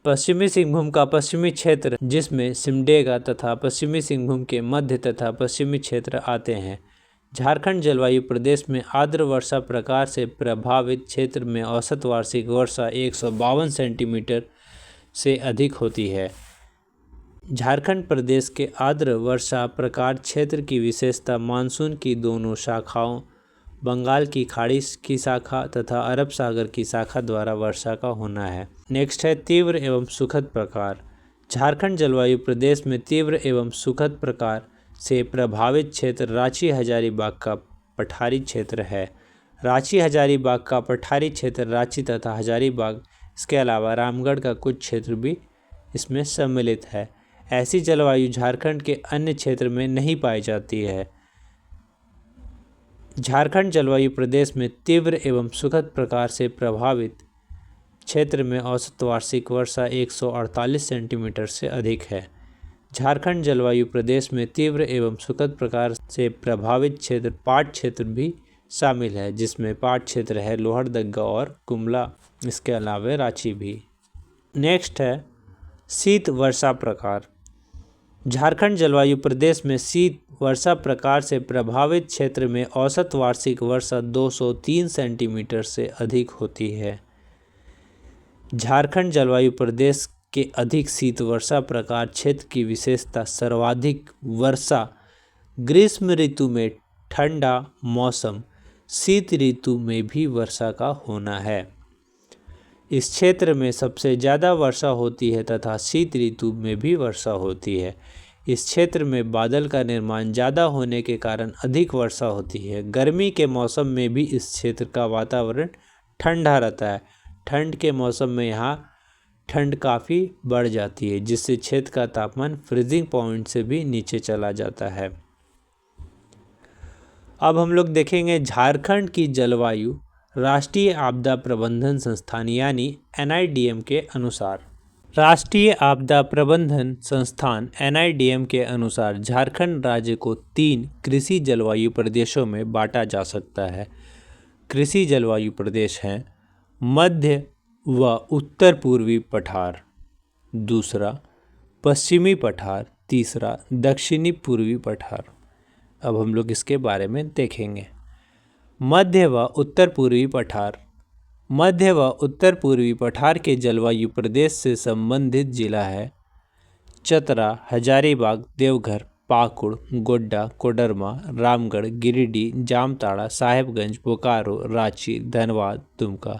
पश्चिमी सिंहभूम का पश्चिमी क्षेत्र, जिसमें सिमडेगा तथा पश्चिमी सिंहभूम के मध्य तथा पश्चिमी क्षेत्र आते हैं। झारखंड जलवायु प्रदेश में आर्द्र वर्षा प्रकार से प्रभावित क्षेत्र में औसत वार्षिक वर्षा 152 सेंटीमीटर से अधिक होती है। झारखंड प्रदेश के आर्द्र वर्षा प्रकार क्षेत्र की विशेषता मानसून की दोनों शाखाओं, बंगाल की खाड़ी की शाखा तथा अरब सागर की शाखा द्वारा वर्षा का होना है। नेक्स्ट है तीव्र एवं सुखद प्रकार। झारखंड जलवायु प्रदेश में तीव्र एवं सुखद प्रकार से प्रभावित क्षेत्र रांची हजारीबाग का पठारी क्षेत्र है। रांची हजारीबाग का पठारी क्षेत्र रांची तथा हजारीबाग, इसके अलावा रामगढ़ का कुछ क्षेत्र भी इसमें सम्मिलित है। ऐसी जलवायु झारखंड के अन्य क्षेत्र में नहीं पाई जाती है। झारखंड जलवायु प्रदेश में तीव्र एवं सुखद प्रकार से प्रभावित क्षेत्र में औसत वार्षिक वर्षा 148 सेंटीमीटर से अधिक है। झारखंड जलवायु प्रदेश में तीव्र एवं सुखद प्रकार से प्रभावित क्षेत्र पाट क्षेत्र भी शामिल है, जिसमें पाट क्षेत्र है लोहरदगा और गुमला, इसके अलावा रांची भी। नेक्स्ट है शीत वर्षा प्रकार। झारखंड जलवायु प्रदेश में शीत वर्षा प्रकार से प्रभावित क्षेत्र में औसत वार्षिक वर्षा 203 सेंटीमीटर से अधिक होती है। झारखंड जलवायु प्रदेश के अधिक शीत वर्षा प्रकार क्षेत्र की विशेषता सर्वाधिक वर्षा ग्रीष्म ऋतु में ठंडा मौसम, शीत ऋतु में भी वर्षा का होना है। इस क्षेत्र में सबसे ज़्यादा वर्षा होती है तथा शीत ऋतु में भी वर्षा होती है। इस क्षेत्र में बादल का निर्माण ज़्यादा होने के कारण अधिक वर्षा होती है। गर्मी के मौसम में भी इस क्षेत्र का वातावरण ठंडा रहता है। ठंड के मौसम में यहाँ ठंड काफ़ी बढ़ जाती है, जिससे क्षेत्र का तापमान फ्रीजिंग पॉइंट से भी नीचे चला जाता है। अब हम लोग देखेंगे झारखंड की जलवायु राष्ट्रीय आपदा प्रबंधन संस्थान यानी NIDM के अनुसार। राष्ट्रीय आपदा प्रबंधन संस्थान NIDM के अनुसार झारखंड राज्य को 3 कृषि जलवायु प्रदेशों में बांटा जा सकता है। कृषि जलवायु प्रदेश हैं मध्य व उत्तर पूर्वी पठार, दूसरा पश्चिमी पठार, तीसरा दक्षिणी पूर्वी पठार। अब हम लोग इसके बारे में देखेंगे। मध्य व उत्तर पूर्वी पठार। मध्य व उत्तर पूर्वी पठार के जलवायु प्रदेश से संबंधित जिला है चतरा, हजारीबाग, देवघर, पाकुड़, गोड्डा, कोडरमा, रामगढ़, गिरिडीह, जामताड़ा, साहेबगंज, बोकारो, रांची, धनबाद, दुमका।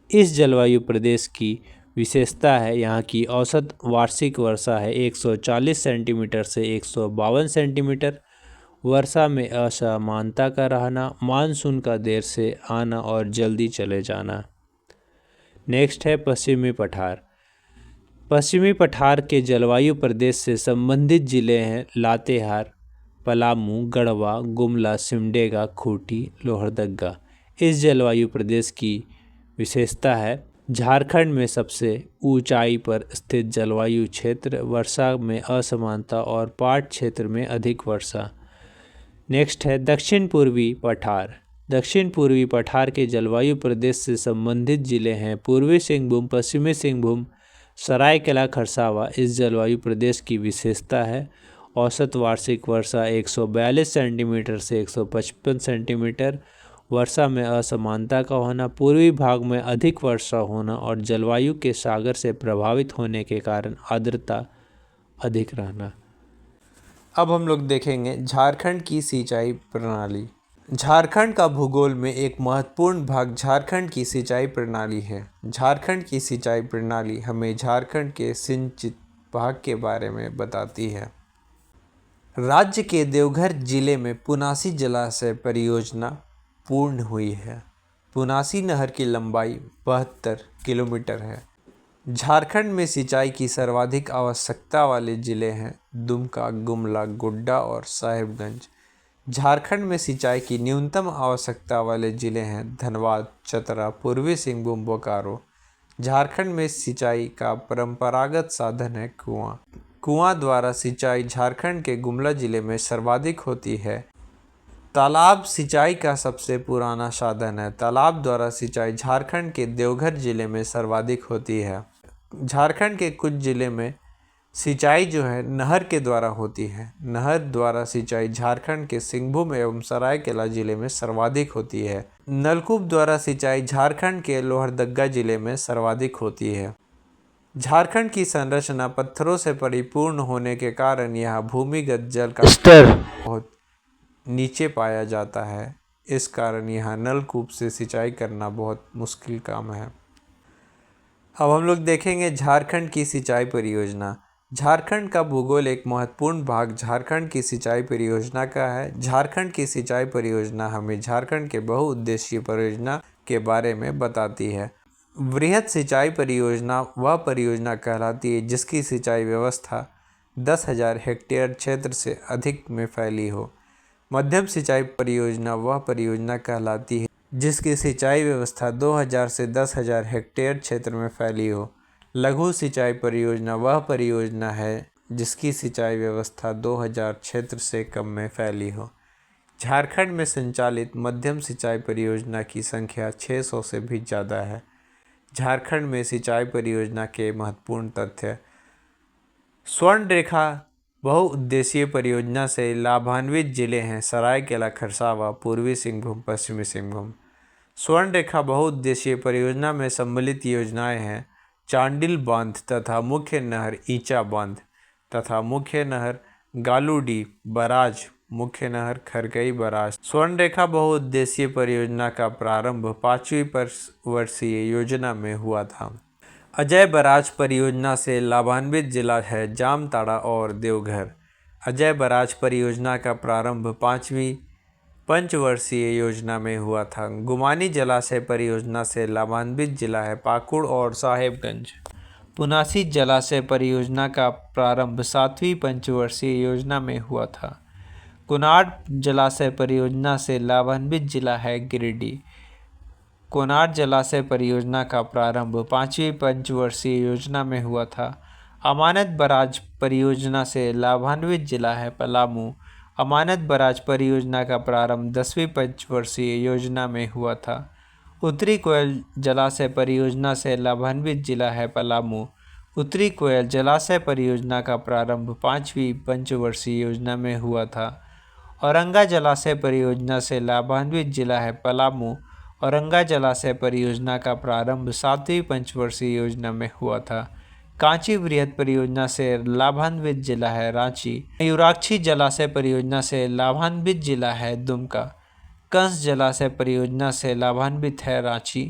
इस जलवायु प्रदेश की विशेषता है यहाँ की औसत वार्षिक वर्षा है 140 सेंटीमीटर से 152 सेंटीमीटर। वर्षा में असमानता का रहना, मानसून का देर से आना और जल्दी चले जाना। नेक्स्ट है पश्चिमी पठार। पश्चिमी पठार के जलवायु प्रदेश से संबंधित जिले हैं लातेहार, पलामू, गढ़वा, गुमला, सिमडेगा, खूंटी, लोहरदगा। इस जलवायु प्रदेश की विशेषता है झारखंड में सबसे ऊंचाई पर स्थित जलवायु क्षेत्र, वर्षा में असमानता और पाट क्षेत्र में अधिक वर्षा। नेक्स्ट है दक्षिण पूर्वी पठार। दक्षिण पूर्वी पठार के जलवायु प्रदेश से संबंधित जिले हैं पूर्वी सिंहभूम, पश्चिमी सिंहभूम, सरायकेला खरसावां। इस जलवायु प्रदेश की विशेषता है औसत वार्षिक वर्षा 142 सेंटीमीटर से 155 सेंटीमीटर। वर्षा में असमानता का होना, पूर्वी भाग में अधिक वर्षा होना और जलवायु के सागर से प्रभावित होने के कारण आर्द्रता अधिक रहना। अब हम लोग देखेंगे झारखंड की सिंचाई प्रणाली। झारखंड का भूगोल में एक महत्वपूर्ण भाग झारखंड की सिंचाई प्रणाली है। झारखंड की सिंचाई प्रणाली हमें झारखंड के सिंचित भाग के बारे में बताती है। राज्य के देवघर जिले में पुनासी जलाशय परियोजना पूर्ण हुई है। पुनासी नहर की लंबाई 72 किलोमीटर है। झारखंड में सिंचाई की सर्वाधिक आवश्यकता वाले जिले हैं दुमका, गुमला, गोड्डा और साहेबगंज। झारखंड में सिंचाई की न्यूनतम आवश्यकता वाले जिले हैं धनबाद, चतरा, पूर्वी सिंहभूम, बोकारो। झारखंड में सिंचाई का परंपरागत साधन है कुआं। कुआं द्वारा सिंचाई झारखंड के गुमला जिले में सर्वाधिक होती है। तालाब सिंचाई का सबसे पुराना साधन है। तालाब द्वारा सिंचाई झारखंड के देवघर जिले में सर्वाधिक होती है। झारखंड के कुछ जिले में सिंचाई जो है नहर के द्वारा होती है। नहर द्वारा सिंचाई झारखंड के सिंहभूम एवं सरायकेला जिले में सर्वाधिक होती है। नलकूप द्वारा सिंचाई झारखंड के लोहरदगा जिले में सर्वाधिक होती है। झारखंड की संरचना पत्थरों से परिपूर्ण होने के कारण यहाँ भूमिगत जल का स्तर बहुत नीचे पाया जाता है। इस कारण यहाँ नलकूप से सिंचाई करना बहुत मुश्किल काम है। अब हम लोग देखेंगे झारखंड की सिंचाई परियोजना। झारखंड का भूगोल एक महत्वपूर्ण भाग झारखंड की सिंचाई परियोजना का है। झारखंड की सिंचाई परियोजना हमें झारखंड के बहुउद्देशीय परियोजना के बारे में बताती है। वृहद सिंचाई परियोजना वह परियोजना कहलाती है जिसकी सिंचाई व्यवस्था 10,000 हेक्टेयर क्षेत्र से अधिक में फैली हो। मध्यम सिंचाई परियोजना वह परियोजना कहलाती है जिसकी सिंचाई व्यवस्था 2,000 से 10,000 हेक्टेयर क्षेत्र में फैली हो। लघु सिंचाई परियोजना वह परियोजना है जिसकी सिंचाई व्यवस्था 2,000 क्षेत्र से कम में फैली हो। झारखंड में संचालित मध्यम सिंचाई परियोजना की संख्या 600 से भी ज़्यादा है। झारखंड में सिंचाई परियोजना के महत्वपूर्ण तथ्य। स्वर्ण रेखा बहुउद्देशीय परियोजना से लाभान्वित जिले हैं सरायकेला खरसावां, पूर्वी सिंहभूम, पश्चिमी सिंहभूम। स्वर्ण रेखा बहुउद्देशीय परियोजना में सम्मिलित योजनाएं हैं चांडिल बांध तथा मुख्य नहर ईचा बांध तथा मुख्य नहर गालूडी बराज, मुख्य नहर खरकई बराज। स्वर्ण रेखा बहुउद्देशीय परियोजना का प्रारंभ 5वीं वर्षीय योजना में हुआ था। अजय बराज परियोजना से लाभान्वित जिला है जामताड़ा और देवघर। अजय बराज परियोजना का प्रारंभ 5वीं पंचवर्षीय योजना में हुआ था। गुमानी जलाशय परियोजना से लाभान्वित जिला है पाकुड़ और साहेबगंज। पुनासी जलाशय परियोजना का प्रारंभ 7वीं पंचवर्षीय योजना में हुआ था। कुनाड जलाशय परियोजना से लाभान्वित जिला है गिरिडीह। कोनार जलाशय परियोजना का प्रारंभ 5वीं पंचवर्षीय योजना में हुआ था। अमानत बराज परियोजना से लाभान्वित जिला है पलामू। अमानत बराज परियोजना का प्रारंभ 10वीं पंचवर्षीय योजना में हुआ था। उत्तरी कोयल जलाशय परियोजना से लाभान्वित जिला है पलामू। उत्तरी कोयल जलाशय परियोजना का प्रारंभ 5वीं पंचवर्षीय योजना में हुआ था। औरंगा जलाशय परियोजना से लाभान्वित जिला है पलामू। औरंगा जलाशय परियोजना का प्रारंभ 7वीं पंचवर्षीय योजना में हुआ था। कांची वृहद परियोजना से लाभान्वित जिला है रांची। मयूराक्षी जलाशय परियोजना से लाभान्वित जिला है दुमका। कंस जलाशय परियोजना से लाभान्वित है रांची।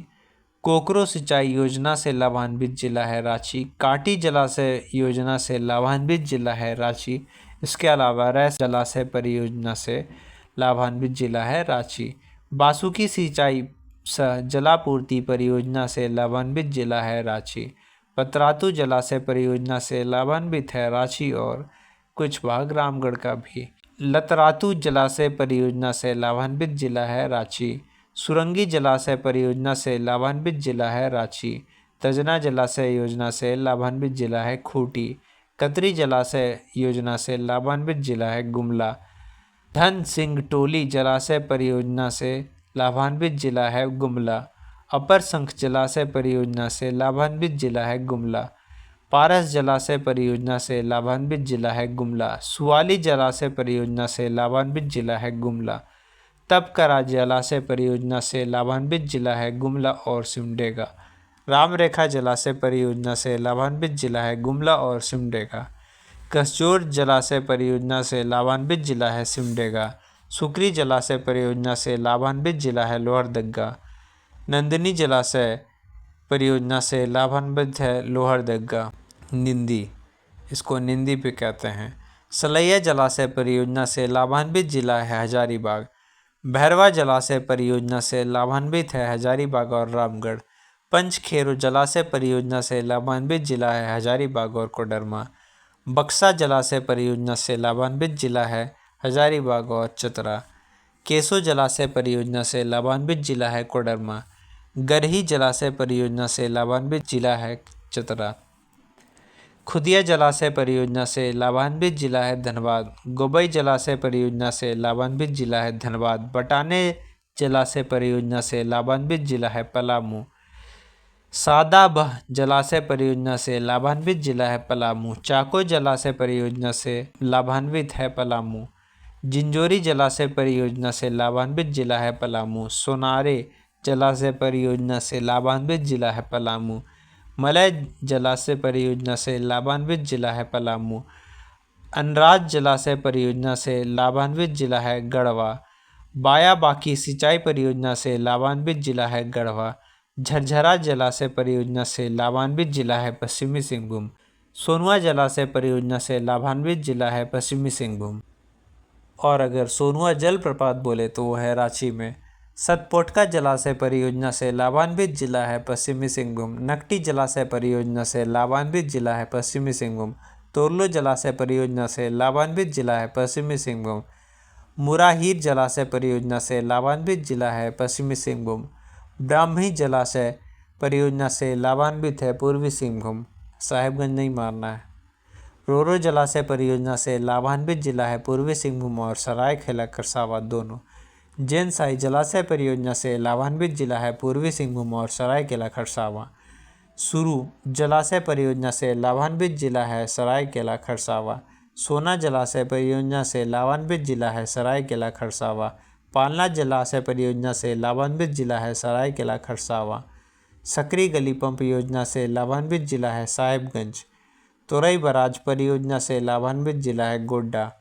कोकरो सिंचाई योजना से लाभान्वित जिला है रांची। काटी जलाशय योजना से लाभान्वित जिला है रांची। इसके अलावा रैस जलाशय परियोजना से लाभान्वित जिला है रांची। बासुकी सिंचाई सह जलापूर्ति परियोजना से लाभान्वित जिला है रांची। पतरातू जलाशय परियोजना से लाभान्वित है रांची और कुछ भाग रामगढ़ का भी। लतरातू जलाशय परियोजना से लाभान्वित जिला है रांची। सुरंगी जलाशय परियोजना से लाभान्वित जिला है रांची। तजना जलाशय योजना से लाभान्वित जिला है खूंटी। कतरी जलाशय योजना से लाभान्वित जिला है गुमला। धन सिंह टोली जलाशय परियोजना से लाभान्वित जिला है गुमला। अपर संख जलाशय परियोजना से लाभान्वित जिला है गुमला। पारस जलाशय परियोजना से लाभान्वित जिला है गुमला। सुवाली जलाशय परियोजना से लाभान्वित जिला है गुमला। तपकरा जलाशय परियोजना से लाभान्वित जिला है गुमला और सिमडेगा। रामरेखा जलाशय परियोजना से लाभान्वित जिला है गुमला और सिमडेगा। कसजोर जलाशय परियोजना से लाभान्वित जिला है सिमडेगा। सुकरी जलाशय परियोजना से लाभान्वित जिला है लोहरदग्गा। नंदिनी जलाशय परियोजना से लाभान्वित है लोहरदग्गा। निंदी, इसको निंदी भी कहते हैं। सलैया जलाशय परियोजना से लाभान्वित जिला है हजारीबाग। भैरवा जलाशय परियोजना से लाभान्वित है हजारीबाग और रामगढ़। पंचखेरू जलाशय परियोजना से लाभान्वित जिला है हजारीबाग और कोडरमा। बक्सा जलाशय परियोजना से लाभान्वित जिला है हजारीबाग और चतरा। केसो जलाशय परियोजना से लाभान्वित जिला है कोडरमा। गरही जलाशय परियोजना से लाभान्वित जिला है चतरा। खुदिया जलाशय परियोजना से लाभान्वित जिला है धनबाद। गोबई जलाशय परियोजना से लाभान्वित जिला है धनबाद। बटाने जलाशय परियोजना से लाभान्वित जिला है पलामू। सादाबह जलाशय परियोजना से लाभान्वित जिला है पलामू। चाको जलाशय परियोजना से लाभान्वित है पलामू। जिंजोरी जलाशय परियोजना से लाभान्वित जिला है पलामू। सोनारे जलाशय परियोजना से लाभान्वित जिला है पलामू। मलय जलाशय परियोजना से लाभान्वित जिला है पलामू। अनराज जलाशय परियोजना से लाभान्वित जिला है गढ़वा। बाया बाकी सिंचाई परियोजना से लाभान्वित जिला है गढ़वा। झरझरा जलाशय परियोजना से लाभान्वित जिला है पश्चिमी सिंहभूम। सोनुआ जलाशय परियोजना से लाभान्वित जिला है पश्चिमी सिंहभूम। और अगर सोनुआ जलप्रपात बोले तो वो है रांची में। सतपोटका जलाशय परियोजना से लाभान्वित जिला है पश्चिमी सिंहभूम। नकटी जलाशय परियोजना से लाभान्वित जिला है पश्चिमी सिंहभूम। तोरलो जलाशय परियोजना से लाभान्वित जिला है पश्चिमी सिंहभूम। मुराहीर जलाशय परियोजना से लाभान्वित जिला है पश्चिमी सिंहभूम। ब्राह्मी जलाशय परियोजना से लाभान्वित है पूर्वी सिंहभूम। साहेबगंज नहीं मारना है। रोरो जलाशय परियोजना से लाभान्वित जिला है पूर्वी सिंहभूम और सरायकेला खरसावां दोनों। जैनसाई जलाशय परियोजना से लाभान्वित जिला है पूर्वी सिंहभूम और सरायकेला खरसावां। सुरू जलाशय परियोजना से लाभान्वित जिला है सरायकेला खरसावां। सोना जलाशय परियोजना से लाभान्वित जिला है सरायकेला खरसावां। पालना जलाशय परियोजना से लाभान्वित जिला है सरायकेला खरसावां। सकरी गली पंप योजना से लाभान्वित जिला है साहेबगंज। तोरई बराज परियोजना से लाभान्वित जिला है गोड्डा।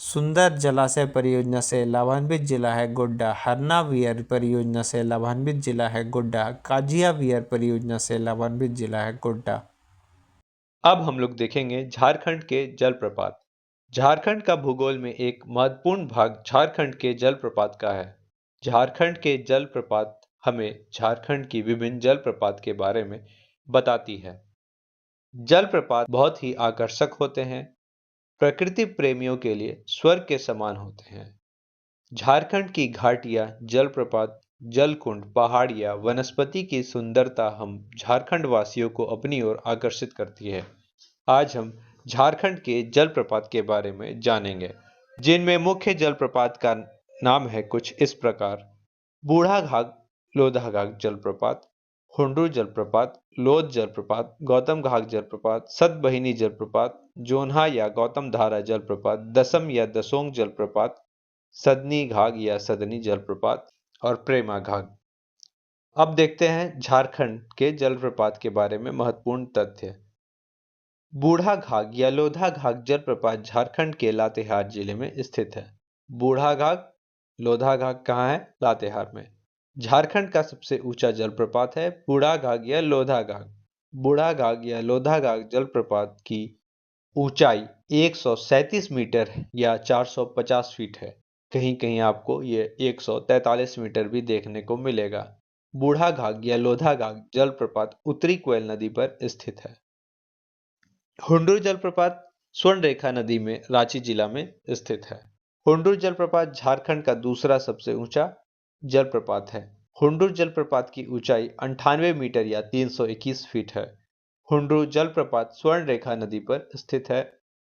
सुंदर जलाशय परियोजना से लाभान्वित जिला है गोड्डा। हरना वियर परियोजना से लाभान्वित जिला है गोड्डा। काजिया वियर परियोजना से लाभान्वित जिला है गोड्डा। अब हम लोग देखेंगे झारखंड के जलप्रपात। झारखंड का भूगोल में एक महत्वपूर्ण भाग झारखंड के जलप्रपात का है। झारखंड के जलप्रपात हमें झारखंड की विभिन्न जलप्रपात के बारे में बताती है। जलप्रपात बहुत ही आकर्षक होते हैं, प्रकृति प्रेमियों के लिए स्वर्ग के समान होते हैं। झारखंड की घाटियां जलप्रपात जलकुंड, पहाड़ियाँ, वनस्पति की सुंदरता हम झारखंड वासियों को अपनी ओर आकर्षित करती है। आज हम झारखंड के जलप्रपात के बारे में जानेंगे, जिनमें मुख्य जलप्रपात का नाम है कुछ इस प्रकार: बूढ़ा घाघ लोधा घाघ जलप्रपात, हुंडरू जलप्रपात, लोध जलप्रपात, गौतम घाघ जलप्रपात, सतबहिनी जलप्रपात, जोन्हा या गौतम धारा जलप्रपात, दसम या दसोंग जलप्रपात, सदनी घाघ या सदनी जलप्रपात और प्रेमा घाघ। अब देखते हैं झारखंड के जलप्रपात के बारे में महत्वपूर्ण तथ्य। बूढ़ा घाघ या लोधा घाघ जलप्रपात झारखंड के लातेहार जिले में स्थित है। बूढ़ा घाघ लोधा घाघ कहाँ है? लातेहार में। झारखंड का सबसे ऊंचा जलप्रपात है बूढ़ा घाघ या लोधा घाघ। बूढ़ा घाघ या लोधा घाघ जलप्रपात की ऊंचाई 137 मीटर या 450 फीट है। कहीं कहीं आपको ये 143 मीटर भी देखने को मिलेगा। बूढ़ा घाघ या लोधा घाघ जलप्रपात उत्तरी कोयल नदी पर स्थित है। हुंडरू जलप्रपात स्वर्णरेखा नदी में रांची जिला में स्थित है। हुंडरू जलप्रपात झारखंड का दूसरा सबसे ऊंचा जलप्रपात है। हुंडरू जलप्रपात की ऊंचाई 98 मीटर या 321 फीट है। हुंडरू जलप्रपात स्वर्णरेखा नदी पर स्थित है।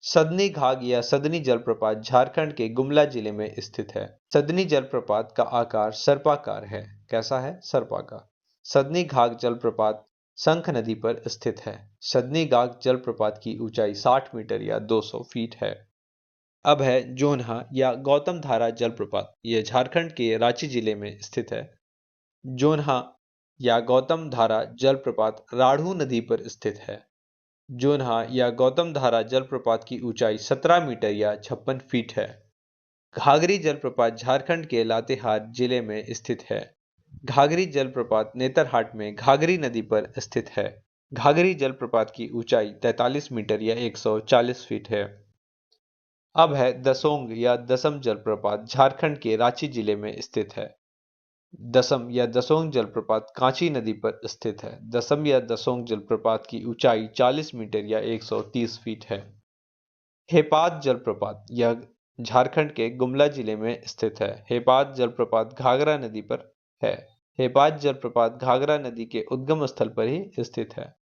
सदनी घाघ या सदनी जलप्रपात झारखंड के गुमला जिले में स्थित है। सदनी जलप्रपात का आकार सर्पाकार है। कैसा है? सर्पाकार। सदनी घाघ जलप्रपात शंख नदी पर स्थित है। सदनी घाघ जलप्रपात की ऊंचाई 60 मीटर या 200 फीट है। अब है जोन्हा या गौतम धारा जलप्रपात। यह झारखंड के रांची जिले में स्थित है। जोन्हा या गौतम धारा जलप्रपात राढ़ू नदी पर स्थित है। जोन्हा या गौतम धारा जलप्रपात की ऊंचाई 17 मीटर या 56 फीट है। घाघरी जलप्रपात झारखंड के लातेहार जिले में स्थित है। घाघरी जलप्रपात नेतरहाट में घाघरी नदी पर स्थित है। घाघरी जलप्रपात की ऊंचाई 43 मीटर या 140 फीट है। अब है दसोंग या दसम जलप्रपात झारखंड के रांची जिले में स्थित है। दसम या दसोंग जलप्रपात कांची नदी पर स्थित है। दसम या दसोंग जलप्रपात की ऊंचाई 40 मीटर या 130 फीट है। हेपात जलप्रपात यह झारखंड के गुमला जिले में स्थित है। हेपात जलप्रपात घाघरा नदी पर है। हेपात जलप्रपात घाघरा नदी के उद्गम स्थल पर ही स्थित है।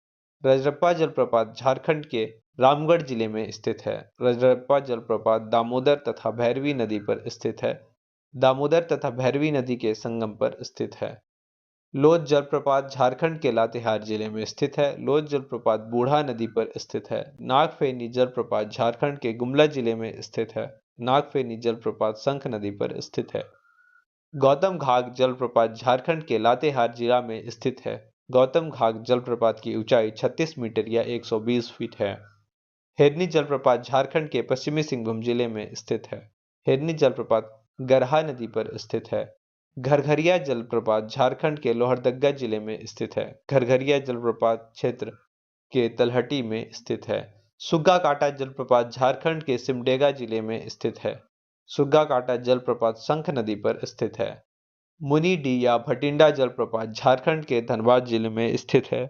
रजरप्पा जलप्रपात झारखंड के रामगढ़ जिले में स्थित है। रजरप्पा जलप्रपात दामोदर तथा भैरवी नदी पर स्थित है। दामोदर तथा भैरवी नदी के संगम पर स्थित है। लोध जलप्रपात झारखंड के लातेहार जिले में स्थित है। लोध जलप्रपात बूढ़ा नदी पर स्थित है। नागफेनी जलप्रपात झारखंड के गुमला जिले में स्थित है। नागफेनी जलप्रपात शंख नदी पर स्थित है। गौतम घाघ जलप्रपात झारखंड के लातेहार जिला में स्थित है। गौतम घाघ जलप्रपात की ऊंचाई 36 मीटर या 120 फीट है। हिरनी जलप्रपात झारखंड के पश्चिमी सिंहभूम जिले में स्थित है। हिरनी जलप्रपात गरहा नदी पर स्थित है। घरघरिया जलप्रपात झारखंड के लोहरदगा जिले में स्थित है। घरघरिया जलप्रपात क्षेत्र के तलहटी में स्थित है। सुग्गा काटा जलप्रपात झारखंड के सिमडेगा जिले में स्थित है। सुग्गा काटा जलप्रपात शंख नदी पर स्थित है। मुनीडी या भटिंडा जलप्रपात झारखंड के धनबाद जिले में स्थित है।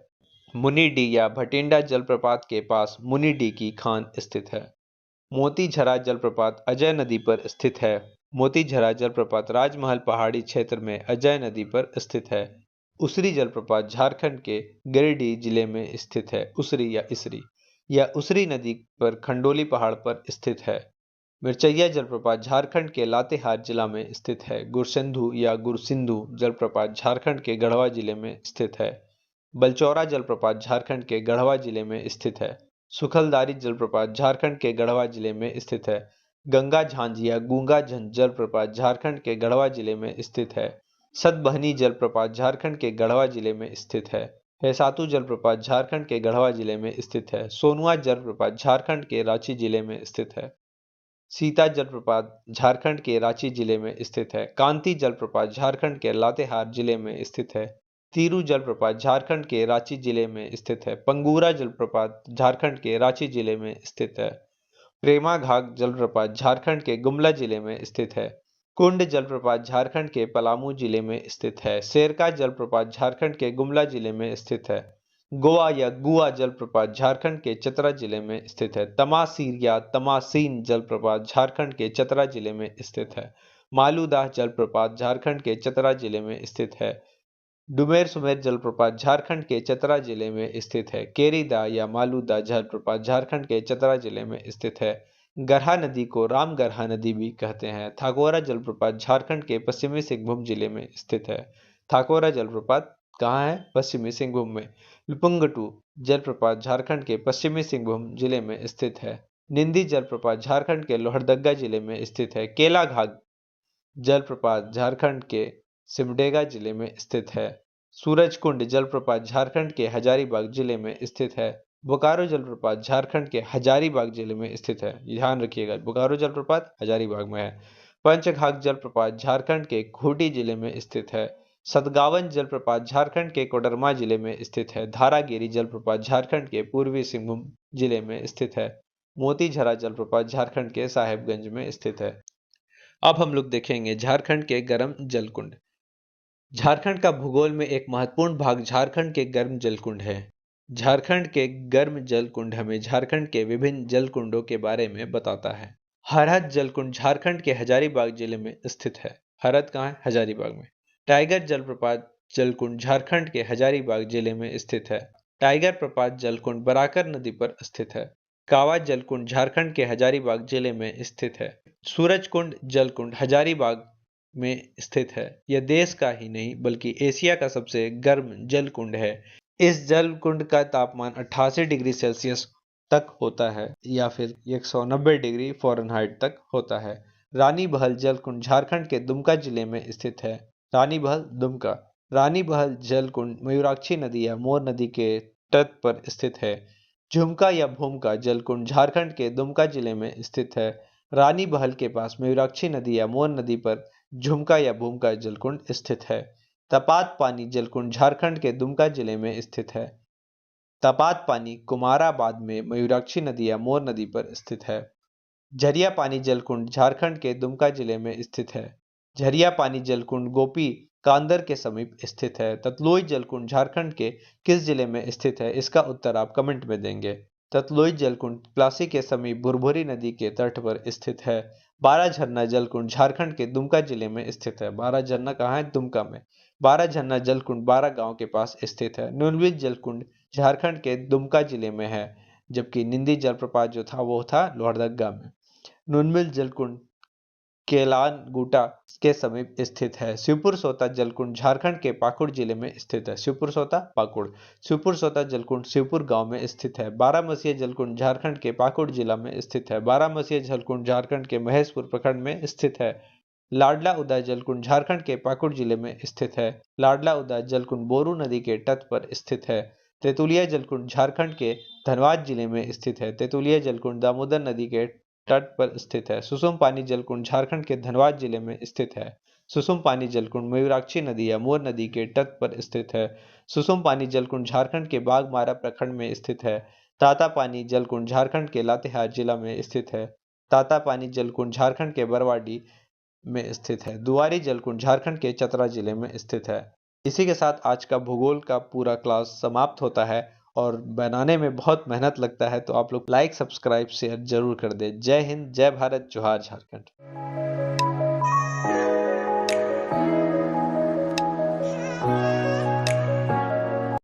मुनीडी या भटिंडा जलप्रपात के पास मुनीडी की खान स्थित है। मोतीझरा जलप्रपात अजय नदी पर स्थित है। मोतीझरा जलप्रपात राजमहल पहाड़ी क्षेत्र में अजय नदी पर स्थित है। उसरी जलप्रपात झारखंड के गिरिडीह जिले में स्थित है। उसरी या इसरी या उसरी नदी पर खंडोली पहाड़ पर स्थित है। मिर्चैया जलप्रपात झारखंड के लातेहार जिला में स्थित है। गुरसिंधु या गुरसिंधु जलप्रपात झारखंड के गढ़वा जिले में स्थित है। बलचौरा जलप्रपात झारखंड के गढ़वा जिले में स्थित है। सुखलदारी जलप्रपात झारखंड के गढ़वा जिले में स्थित है। गंगा झांझ या गूंगा झंझ जलप्रपात झारखंड के गढ़वा जिले में स्थित है। सतबहनी जलप्रपात झारखंड के गढ़वा जिले में स्थित है। हेसातु जलप्रपात झारखंड के गढ़वा जिले में स्थित है। सोनुआ जलप्रपात झारखंड के रांची जिले में स्थित है। सीता जलप्रपात झारखंड के रांची जिले में स्थित है। कांती जलप्रपात झारखंड के लातेहार जिले में स्थित है। तीरू जलप्रपात झारखंड के रांची जिले में स्थित है। पंगूरा जलप्रपात झारखंड के रांची जिले में स्थित है। प्रेमा घाघ जलप्रपात झारखंड के गुमला जिले में स्थित है। कुंड जलप्रपात झारखंड के पलामू जिले में स्थित है। शेरका जलप्रपात झारखंड के गुमला जिले में स्थित है। गोवा या गुआ जलप्रपात झारखंड के चतरा जिले में स्थित है। तमासीर या तमासीन जलप्रपात झारखंड के चतरा जिले में स्थित है। मालूदाह जलप्रपात झारखंड के चतरा जिले में स्थित है। डुमेर सुमेर जलप्रपात झारखंड के चतरा जिले में स्थित है। केरीदा या मालूदा जलप्रपात झारखंड के चतरा जिले में स्थित है। गरहा नदी को राम गरहा नदी भी कहते हैं। थाकोरा जलप्रपात झारखंड के पश्चिमी सिंहभूम जिले में स्थित है। थाकोरा जलप्रपात कहाँ है? पश्चिमी सिंहभूम में। लुपुंगटू जलप्रपात झारखंड के पश्चिमी सिंहभूम जिले में स्थित है। निंदी जलप्रपात झारखंड के लोहरदगा जिले में स्थित है। केलाघाट जलप्रपात झारखंड के सिमडेगा जिले में स्थित है। सूरजकुंड जलप्रपात झारखंड के हजारीबाग जिले में स्थित है। बोकारो जलप्रपात झारखंड के हजारीबाग जिले में स्थित है। ध्यान रखिएगा, बोकारो जलप्रपात हजारीबाग में है। पंचघाघ जलप्रपात झारखंड के खूंटी जिले में स्थित है। सतगावन जलप्रपात झारखंड के कोडरमा जिले में स्थित है। धारागिरी जलप्रपात झारखंड के पूर्वी सिंहभूम जिले में स्थित है। मोतीझरा जलप्रपात झारखंड के साहेबगंज में स्थित है। अब हम लोग देखेंगे झारखंड के गर्म जलकुंड। झारखंड का भूगोल में एक महत्वपूर्ण भाग झारखंड के गर्म जलकुंड है। झारखंड के गर्म जलकुंड हमें झारखंड के विभिन्न जलकुंडों के बारे में बताता है। हरहद जलकुंड झारखंड के हजारीबाग जिले में स्थित है। हरहद कहाँ है? हजारीबाग में। टाइगर जलप्रपात जलकुंड झारखंड के हजारीबाग जिले में स्थित है। टाइगर प्रपात जलकुंड बराकर नदी पर स्थित है। कावा जलकुंड झारखंड के हजारीबाग जिले में स्थित है। सूरजकुंड जलकुंड हजारीबाग में स्थित है। यह देश का ही नहीं बल्कि एशिया का सबसे गर्म जलकुंड है। इस जलकुंड का तापमान 88 डिग्री सेल्सियस तक होता है या फिर 190 डिग्री फ़ारेनहाइट तक होता है। रानी बहल जलकुंड झारखंड के दुमका जिले में स्थित है। रानी बहल दुमका। रानी बहल जलकुंड मयूराक्षी नदी या मोर नदी के तट पर स्थित है। झुमका या भूमका जलकुंड झारखंड के दुमका जिले में स्थित है। रानी बहल के पास मयूराक्षी नदी या मोर नदी पर झुमका या भूमका जलकुंड स्थित है। तपात पानी जलकुंड झारखंड के दुमका जिले में स्थित है। तपात पानी कुमाराबाद में मयूराक्षी नदी या मोर नदी पर स्थित है। झरिया पानी जलकुंड झारखंड के दुमका जिले में स्थित है। झरिया पानी जलकुंड गोपी कांदर के समीप स्थित है। ततलोई जलकुंड झारखंड के किस जिले में स्थित है? इसका उत्तर आप कमेंट में देंगे। ततलोई जलकुंड प्लासी के समीप भुरभुरी नदी के तट पर स्थित है। बारह झरना जलकुंड झारखंड के दुमका जिले में स्थित है। बारह झरना कहाँ है? दुमका में। बारह झरना जलकुंड बारह गांव के पास स्थित है। नुनबिल जलकुंड झारखंड के दुमका जिले में है, जबकि निंदी जलप्रपात जो था वो था लोहरदगा में। नुनबिल जलकुंड केलान गुटा के समीप स्थित है। शिवपुर सोता जलकुंड झारखंड के पाकुड़ जिले में स्थित है। शिवपुर सोता पाकुड़। शिवपुर सोता जलकुंड शिवपुर गांव में स्थित है। बारामसिया जलकुंड झारखंड के पाकुड़ जिला में स्थित है। बारामसिया जलकुंड झारखंड के महेशपुर प्रखंड में स्थित है। लाडला उदा जलकुंड झारखंड के पाकुड़ जिले में स्थित है। लाडला उदा जलकुंड बोरू नदी के तट पर स्थित है। तेतुलिया जलकुंड झारखंड के धनबाद जिले में स्थित है। तेतुलिया जलकुंड दामोदर नदी के तट पर स्थित है। सुसुम पानी जलकुंड झारखंड के धनबाद जिले में स्थित है। सुसुम पानी जलकुंड मयूराक्षी नदी या मोर नदी के तट पर स्थित है। सुसुम पानी जलकुंड झारखंड के बाघमारा प्रखंड में स्थित है। ताता पानी जलकुंड झारखंड के लातेहार जिला में स्थित है। ताता पानी जलकुंड झारखंड के बरवाडी में स्थित है। दुआरी जलकुंड झारखंड के चतरा जिले में स्थित है। इसी के साथ आज का भूगोल का पूरा क्लास समाप्त होता है और बनाने में बहुत मेहनत लगता है, तो आप लोग लाइक सब्सक्राइब शेयर जरूर कर दें। जय हिंद, जय भारत, जोहार झारखंड।